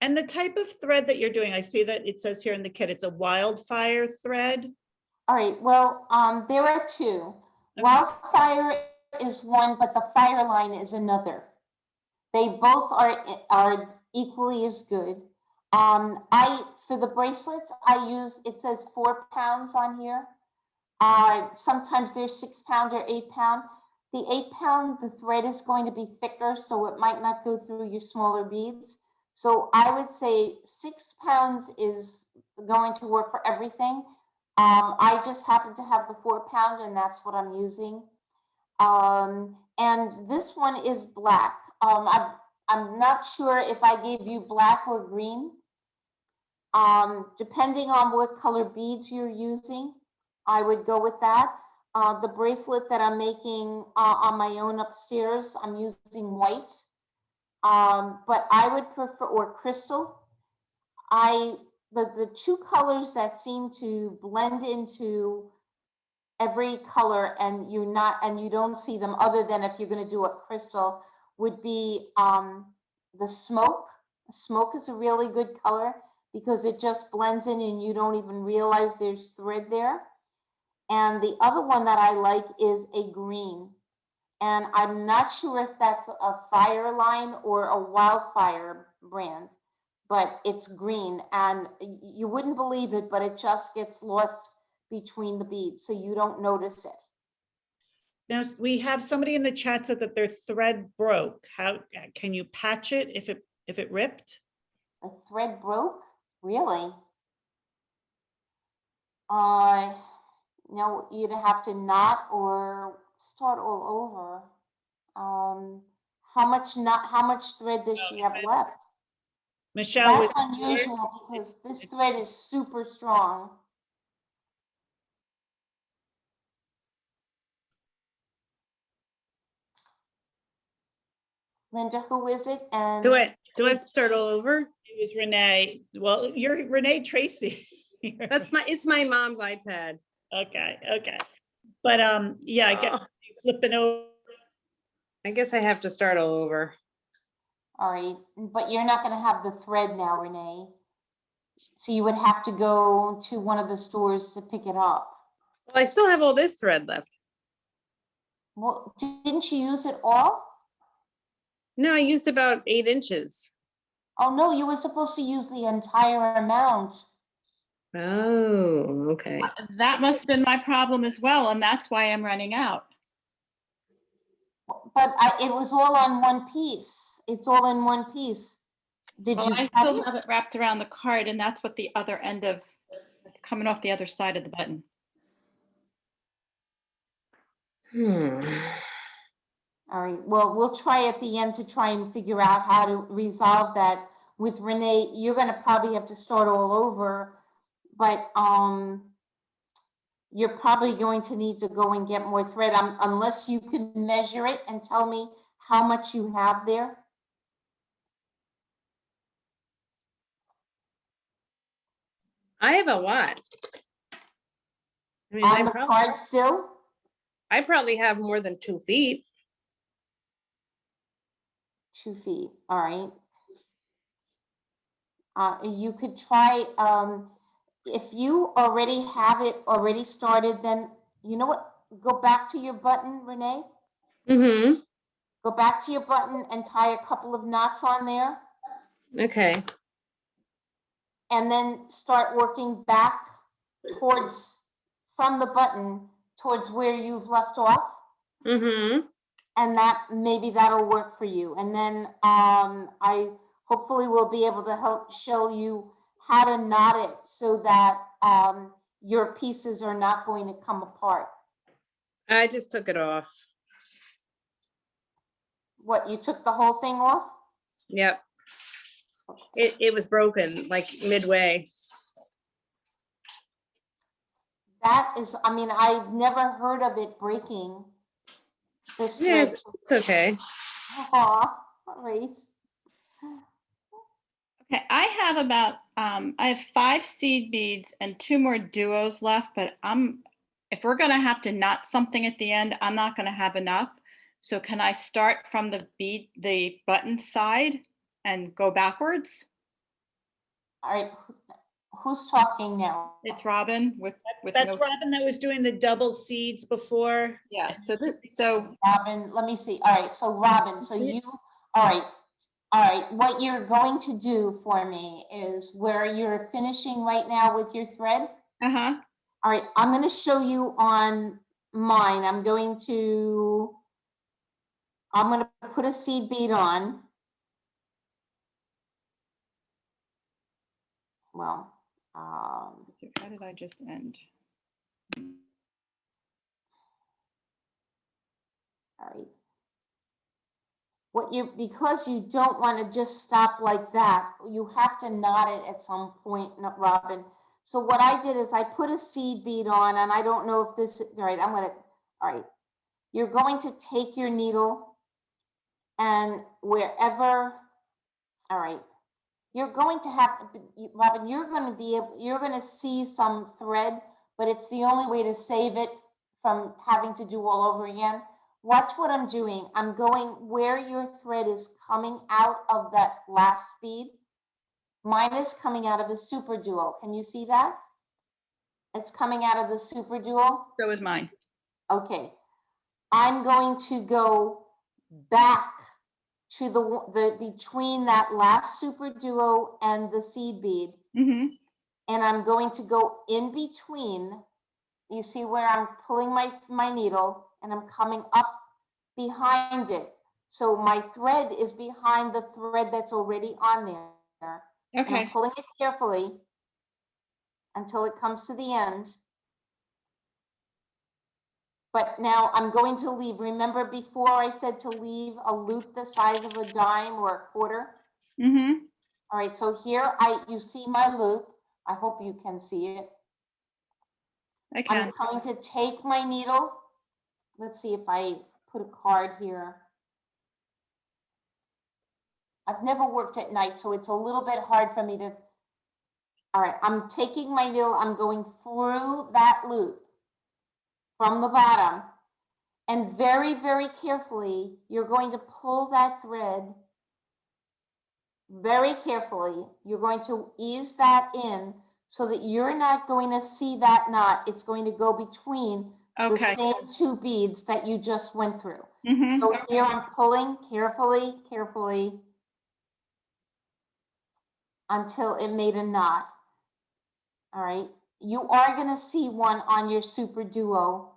And the type of thread that you're doing, I see that it says here in the kit, it's a wildfire thread. All right, well, there are two. Okay. Wildfire is one, but the fire line is another. They both are equally as good. For the bracelets, I use, it says 4 pounds on here. Sometimes they're 6 pound or 8 pound. The 8 pound, the thread is going to be thicker, so it might not go through your smaller beads. So I would say 6 pounds is going to work for everything. I just happen to have the 4 pound, and that's what I'm using. And this one is black. I'm not sure if I gave you black or green. Depending on what color beads you're using, I would go with that. The bracelet that I'm making on my own upstairs, I'm using white. But I would prefer, or crystal. The two colors that seem to blend into every color and you don't see them other than if you're going to do a crystal would be the smoke. Smoke is a really good color because it just blends in and you don't even realize there's thread there. And the other one that I like is a green. And I'm not sure if that's a fire line or a wildfire brand, but it's green. And you wouldn't believe it, but it just gets lost between the beads, so you don't notice it. Now, we have somebody in the chat said that their thread broke. How can you patch it if it ripped? The thread broke? Really? No, you'd have to knot or start all over. How much thread does she have left? Michelle, That's was unusual because this thread is super strong. Linda, who is it? And Do I have to start all over? it was Renee. Well, you're Renee Tracy. It's my mom's iPad. Okay, okay. But yeah, I get Oh, flipping over. I guess I have to start all over. all right, but you're not going to have the thread now, Renee. So you would have to go to one of the stores to pick it up. Well, I still have all this thread left. Well, didn't you use it all? No, I used about 8 inches. Oh, no, you were supposed to use the entire amount. Oh, okay. That must have been my problem as well, and that's why I'm running out. But it was all on one piece. It's all in one piece. Did Well, you I cut still it? have it wrapped around the card, and that's what the other end of, it's coming off the other side of the button. All right, well, we'll try at the end to try and figure out how to resolve that. With Renee, you're gonna probably have to start all over, but you're probably going to need to go and get more thread, unless you can measure it and tell me how much you have there. I have a lot. I mean, On the card still? I probably have more than 2 feet. 2 feet, all right. You could try, if you already have it already started, then you know what? Go back to your button, Renee. Mm-hmm. Go back to your button and tie a couple of knots on there, Okay. and then start working back towards, from the button, towards where you've left off. Mm-hmm. And that, maybe that'll work for you. And then I hopefully will be able to help show you how to knot it so that your pieces are not going to come apart. I just took it off. What, you took the whole thing off? Yep. It was broken like midway. That is, I mean, I've never heard of it breaking. This Yeah, thread. it's okay. Aw, all right. Okay, I have about, I have 5 seed beads and 2 more duos left, but if we're gonna have to knot something at the end, I'm not gonna have enough. So can I start from the button side and go backwards? All right, who's talking now? It's Robin with That's no, Robin that was doing the double seeds before. yeah, so Robin, let me see. All right, so Robin, so you, all right, what you're going to do for me is where you're finishing right now with your thread. uh-huh. All right, I'm going to show you on mine. I'm going to put a seed bead on. Well, How did I just end? all right. Because you don't want to just stop like that, you have to knot it at some point, Robin. So what I did is I put a seed bead on, and I don't know if this, all right, all right. You're going to take your needle and wherever, all right, you're going to have, Robin, you're going to see some thread, but it's the only way to save it from having to do all over again. Watch what I'm doing. I'm going where your thread is coming out of that last bead. Mine is coming out of a Super Duo. Can you see that? It's coming out of the Super Duo. So is mine. Okay. I'm going to go back to the between that last Super Duo and the seed bead. Mm-hmm. And I'm going to go in between. You see where I'm pulling my needle, and I'm coming up behind it. So my thread is behind the thread that's already on there. And Okay. I'm pulling it carefully. until it comes to the end. But now I'm going to leave. Remember before I said to leave a loop the size of a dime or a quarter? Mm-hmm. All right, so here you see my loop. I hope you can see it. I can. I'm going to take my needle. Let's see if I put a card here. I've never worked at night, so it's a little bit hard for me to. All right, I'm taking my needle, I'm going through that loop from the bottom. And very, very carefully, you're going to pull that thread. Very carefully, you're going to ease that in so that you're not going to see that knot. It's going to go between the Okay. same two beads that you just went through. Mm-hmm. So here I'm pulling carefully, carefully until it made a knot. All right, you are going to see one on your Super Duo,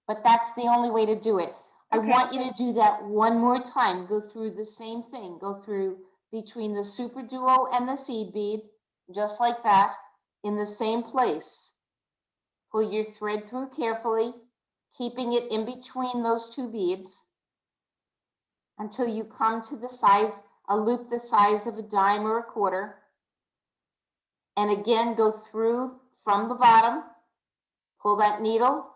but that's the only way to do it. I Okay. want you to do that one more time. Go through the same thing. Go through between the Super Duo and the seed bead, just like that, in the same place. Pull your thread through carefully, keeping it in between those two beads until you come to the size, a loop the size of a dime or a quarter. And again, go through from the bottom, pull that needle.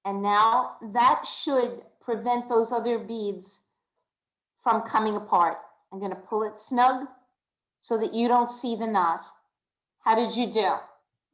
And now that should prevent those other beads from coming apart. I'm going to pull it snug so that you don't see the knot. How did you do?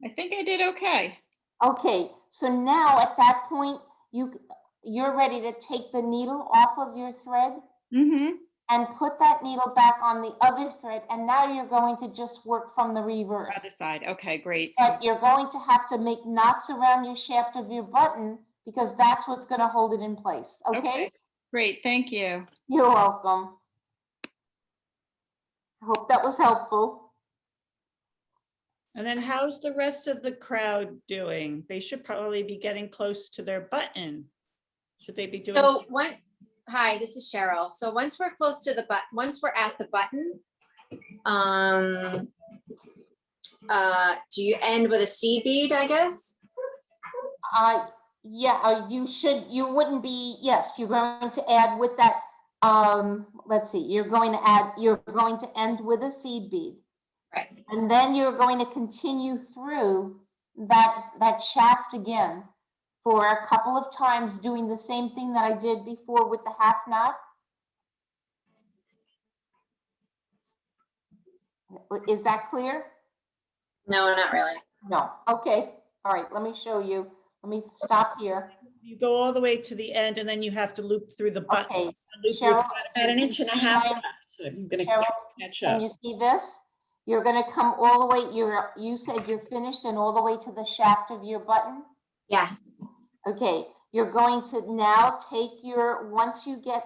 I think I did okay. Okay, so now at that point, you're ready to take the needle off of your thread Mm-hmm. and put that needle back on the other thread. And now you're going to just work from the reverse. Other side. Okay, great. But you're going to have to make knots around your shaft of your button because that's what's going to hold it in place. Okay? Great. Thank you. You're welcome. I hope that was helpful. And then how's the rest of the crowd doing? They should probably be getting close to their button. Should they be doing? So hi, this is Cheryl. So once we're close to the once we're at the button, do you end with a seed bead, I guess? Yeah, you wouldn't be, yes, you're going to add with that, let's see, you're going to end with a seed bead. Right. And then you're going to continue through that shaft again for a couple of times, doing the same thing that I did before with the half knot. Is that clear? No, not really. No. Okay. All right. Let me show you. Let me stop here. You go all the way to the end and then you have to loop through the button. Okay. Loop your- Cheryl, About an inch and a half Mine- left, so I'm gonna Cheryl, catch can up. you see this? You're going to come all the way. You said you're finished and all the way to the shaft of your button. Yeah. Okay. You're going to now take once you get,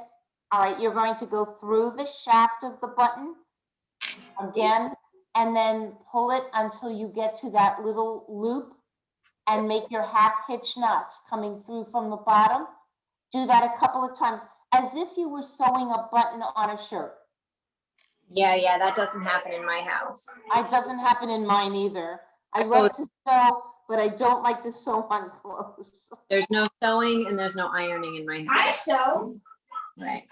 all right, you're going to go through the shaft of the button again, and then pull it until you get to that little loop and make your half hitch knots coming through from the bottom. Do that a couple of times as if you were sewing a button on a shirt. Yeah, that doesn't happen in my house. It doesn't happen in mine either. I love to sew, but I don't like to sew on clothes. There's no sewing and there's no ironing in my I house. sew, Right.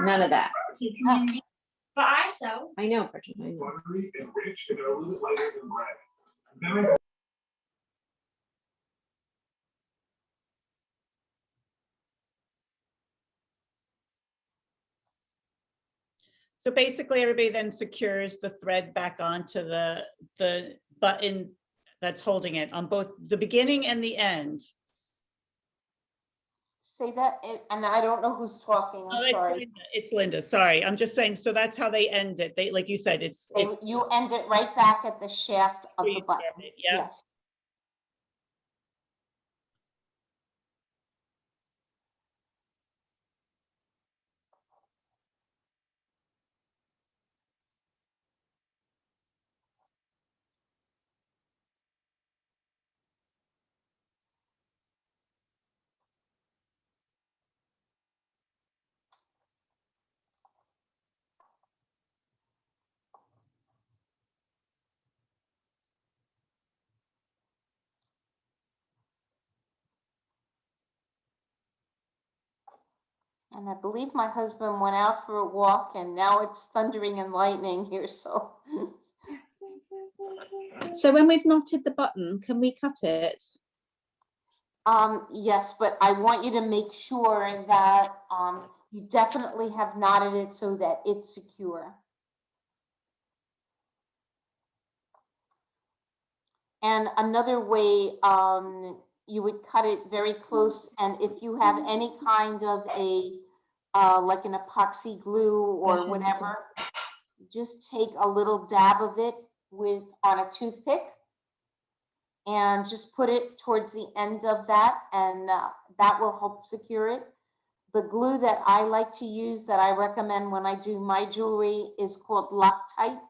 None of that. but I sew. I know, Bridget, I know. Buttery and rich and a little bit lighter than bread. Then So basically everybody then secures the thread back onto the button that's holding it on both the beginning and the end. Say that, and I don't know who's talking. Oh, I'm it's sorry. Linda. It's Linda. Sorry. I'm just saying, so that's how they end it. They, like you said, it's. You end it right back at the shaft of where the you button. start it, yeah. Yes. And I believe my husband went out for a walk and now it's thundering and lightning here, so. So when we've knotted the button, can we cut it? Yes, but I want you to make sure that you definitely have knotted it so that it's secure. And another way, you would cut it very close, and if you have any kind of a, like an epoxy glue or whatever, just take a little dab of it on a toothpick and just put it towards the end of that, and that will help secure it. The glue that I like to use, that I recommend when I do my jewelry, is called Loctite.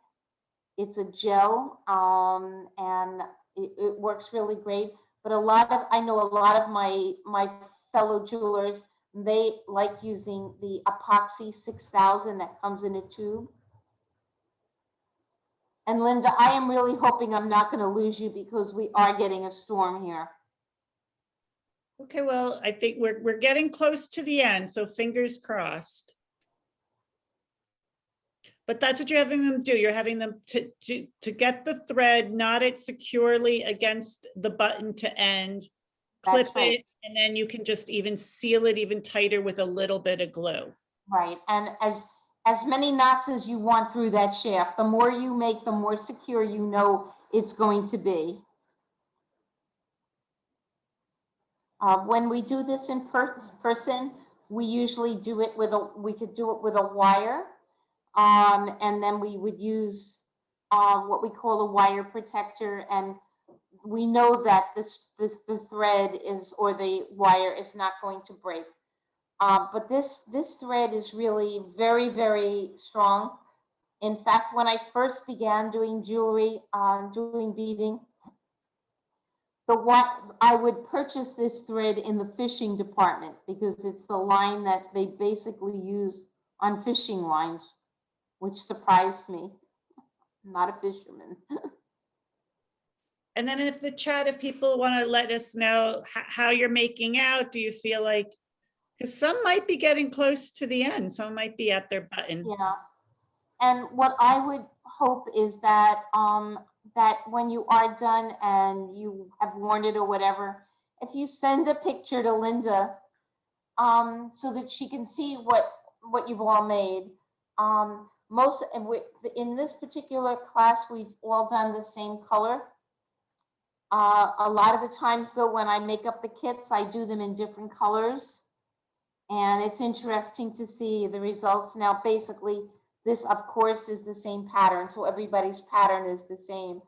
It's a gel, and it works really great. But I know a lot of my fellow jewelers, they like using the epoxy 6000 that comes in a tube. And Linda, I am really hoping I'm not going to lose you because we are getting a storm here. Okay, well, I think we're getting close to the end, so fingers crossed. But that's what you're having them do. You're having them to get the thread knotted securely against the button to end, clip That's right. it, and then you can just even seal it even tighter with a little bit of glue. Right, and as many knots as you want through that shaft, the more you make, the more secure you know it's going to be. When we do this in person, we usually do it we could do it with a wire. And then we would use what we call a wire protector, and we know that the thread is, or the wire is not going to break. But this thread is really very, very strong. In fact, when I first began doing jewelry, doing beading, I would purchase this thread in the fishing department because it's the line that they basically use on fishing lines, which surprised me. I'm not a fisherman. And then if the chat, if people want to let us know how you're making out, do you feel like, because some might be getting close to the end, some might be at their button. Yeah. And what I would hope is that that when you are done and you have worn it or whatever, if you send a picture to Linda so that she can see what you've all made. In this particular class, we've all done the same color. A lot of the times though, when I make up the kits, I do them in different colors. And it's interesting to see the results. Now, basically, this, of course, is the same pattern. So everybody's pattern is the same.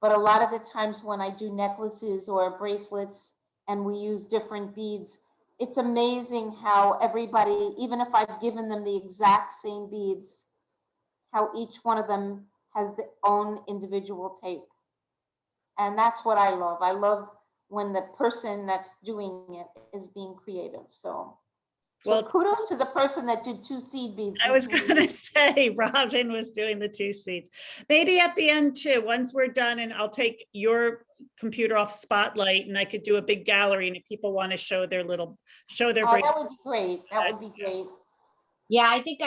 But a lot of the times when I do necklaces or bracelets and we use different beads, it's amazing how everybody, even if I've given them the exact same beads, how each one of them has their own individual take. And that's what I love. I love when the person that's doing it is being creative. So Well, kudos to the person that did 2 seed beads. I was going to say, Robin was doing the 2 seeds. Maybe at the end too, once we're done, and I'll take your computer off spotlight and I could do a big gallery, and if people want to show their that would be great. That would be great. Yeah, I think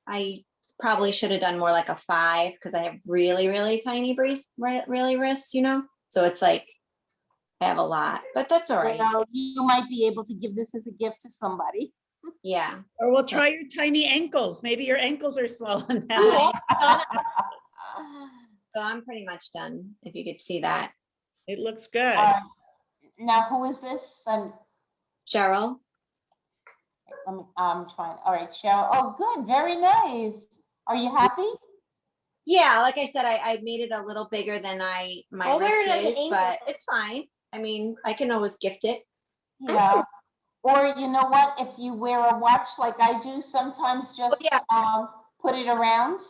I probably should have done more like a 5 because I have really, really tiny really wrists, you know? So it's like, I have a lot, but that's all right. Well, you might be able to give this as a gift to somebody. Yeah. Or we'll try your tiny ankles. Maybe your ankles are small enough. So I'm pretty much done, if you could see that. It looks good. Now, who is this? Cheryl? I'm trying. All right, Cheryl. Oh, good. Very nice. Are you happy? Yeah, like I said, I made it a little bigger than my wrist is, but it's fine. I mean, I can always gift it. Yeah. Or you know what? If you wear a watch like I do, sometimes just put it around.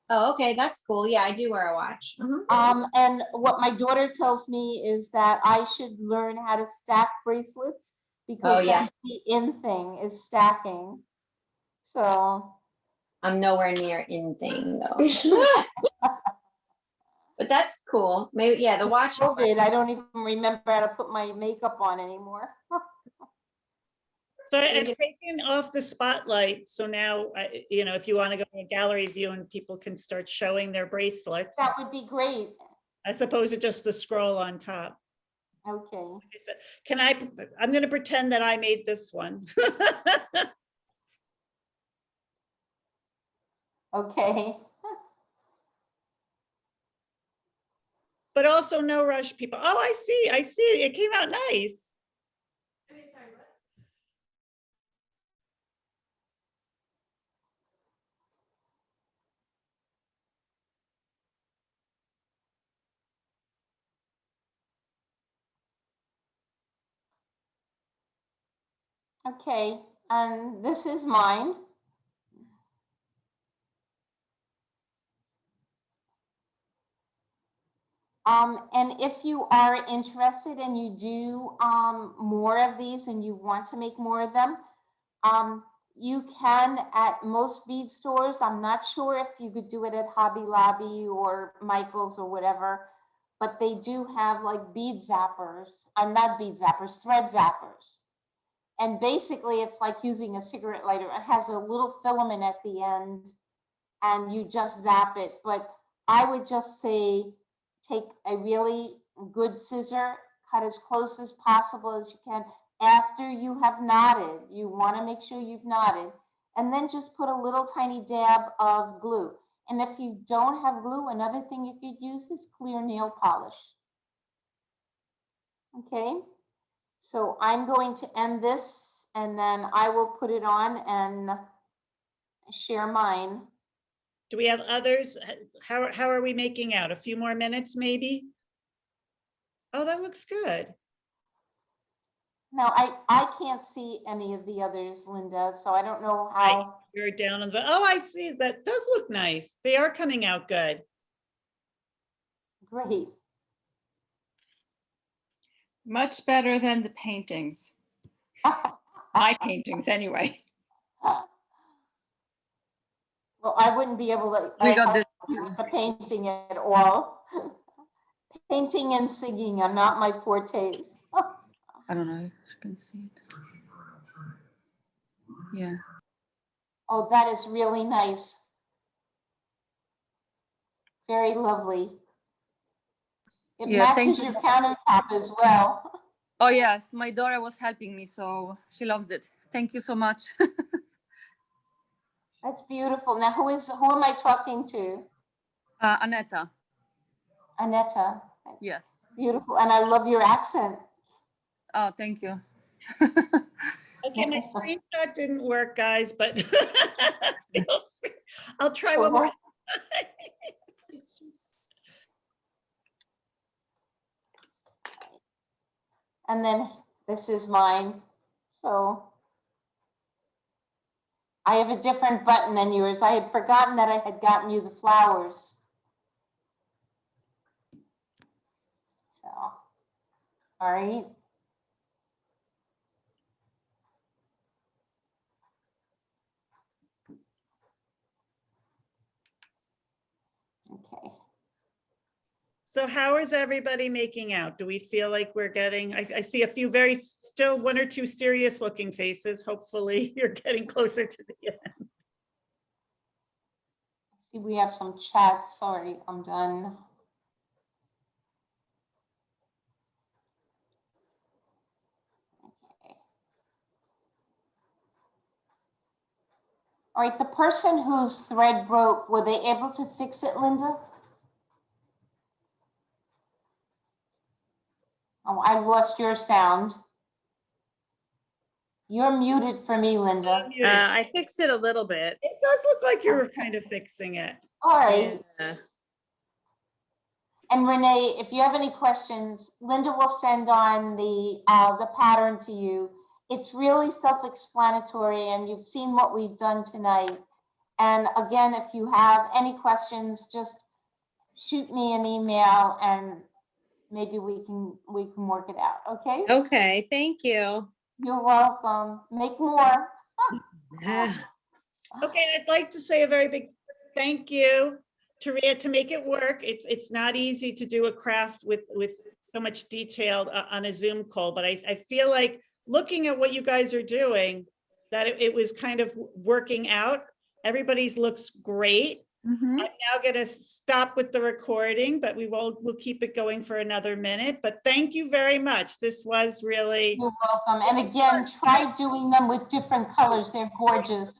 Oh, okay, that's cool. Yeah, I do wear a watch. And what my daughter tells me is that I should learn how to stack bracelets because that's the in thing is stacking. So I'm nowhere near in thing though. But that's cool. Maybe, yeah, the watch. COVID, I don't even remember how to put my makeup on anymore. So I've taken off the spotlight. So now, if you want to go to a gallery view and people can start showing their bracelets, That would be great. as opposed to just the scroll on top. Okay. I'm going to pretend that I made this one. Okay. But also no rush, people. Oh, I see. It came out nice. Okay, and this is mine. And if you are interested and you do more of these and you want to make more of them, you can at most bead stores. I'm not sure if you could do it at Hobby Lobby or Michael's or whatever, but they do have like bead zappers. I'm not bead zappers, thread zappers. And basically it's like using a cigarette lighter. It has a little filament at the end and you just zap it. But I would just say, take a really good scissor, cut as close as possible as you can. After you have knotted, you want to make sure you've knotted, and then just put a little tiny dab of glue. And if you don't have glue, another thing you could use is clear nail polish. Okay, so I'm going to end this and then I will put it on and share mine. Do we have others? How are we making out? A few more minutes, maybe? Oh, that looks good. Now, I can't see any of the others, Linda, so I don't know how. You're down on the, oh, I see. That does look nice. They are coming out good. Great. Much better than the paintings. My paintings, anyway. Well, I wouldn't be able to We got this. the painting at all. Painting and singing are not my fortes. I don't know if you can see it. Yeah. Oh, that is really nice. Very lovely. It Yeah, thank matches you. your countertop as well. Oh yes, my daughter was helping me, so she loves it. Thank you so much. That's beautiful. Now, who am I talking to? Aneta. Aneta. Yes. Beautiful. And I love your accent. Oh, thank you. Okay, my screenshot didn't work, guys, but feel free. I'll try one more. And then this is mine. So I have a different button than yours. I had forgotten that I had gotten you the flowers. So, all right. Okay. So how is everybody making out? Do we feel like we're getting, I see a few still one or two serious looking faces. Hopefully you're getting closer to the end. See, we have some chats. Sorry, I'm done. Okay. All right, the person whose thread broke, were they able to fix it, Linda? Oh, I lost your sound. You're muted for me, Linda. I fixed it a little bit. It does look like you're kind of fixing it. All right. Yeah. And Renee, if you have any questions, Linda will send on the pattern to you. It's really self-explanatory and you've seen what we've done tonight. And again, if you have any questions, just shoot me an email and maybe we can work it out, okay? Okay, thank you. You're welcome. Make more. Okay, I'd like to say a very big thank you to Ria to make it work. It's not easy to do a craft with so much detail on a Zoom call, but I feel like looking at what you guys are doing, that it was kind of working out. Everybody's looks great. Mhm. I'm now going to stop with the recording, but we'll keep it going for another minute. But thank you very much. This was really, You're welcome. And again, try doing them with different colors. They're gorgeous.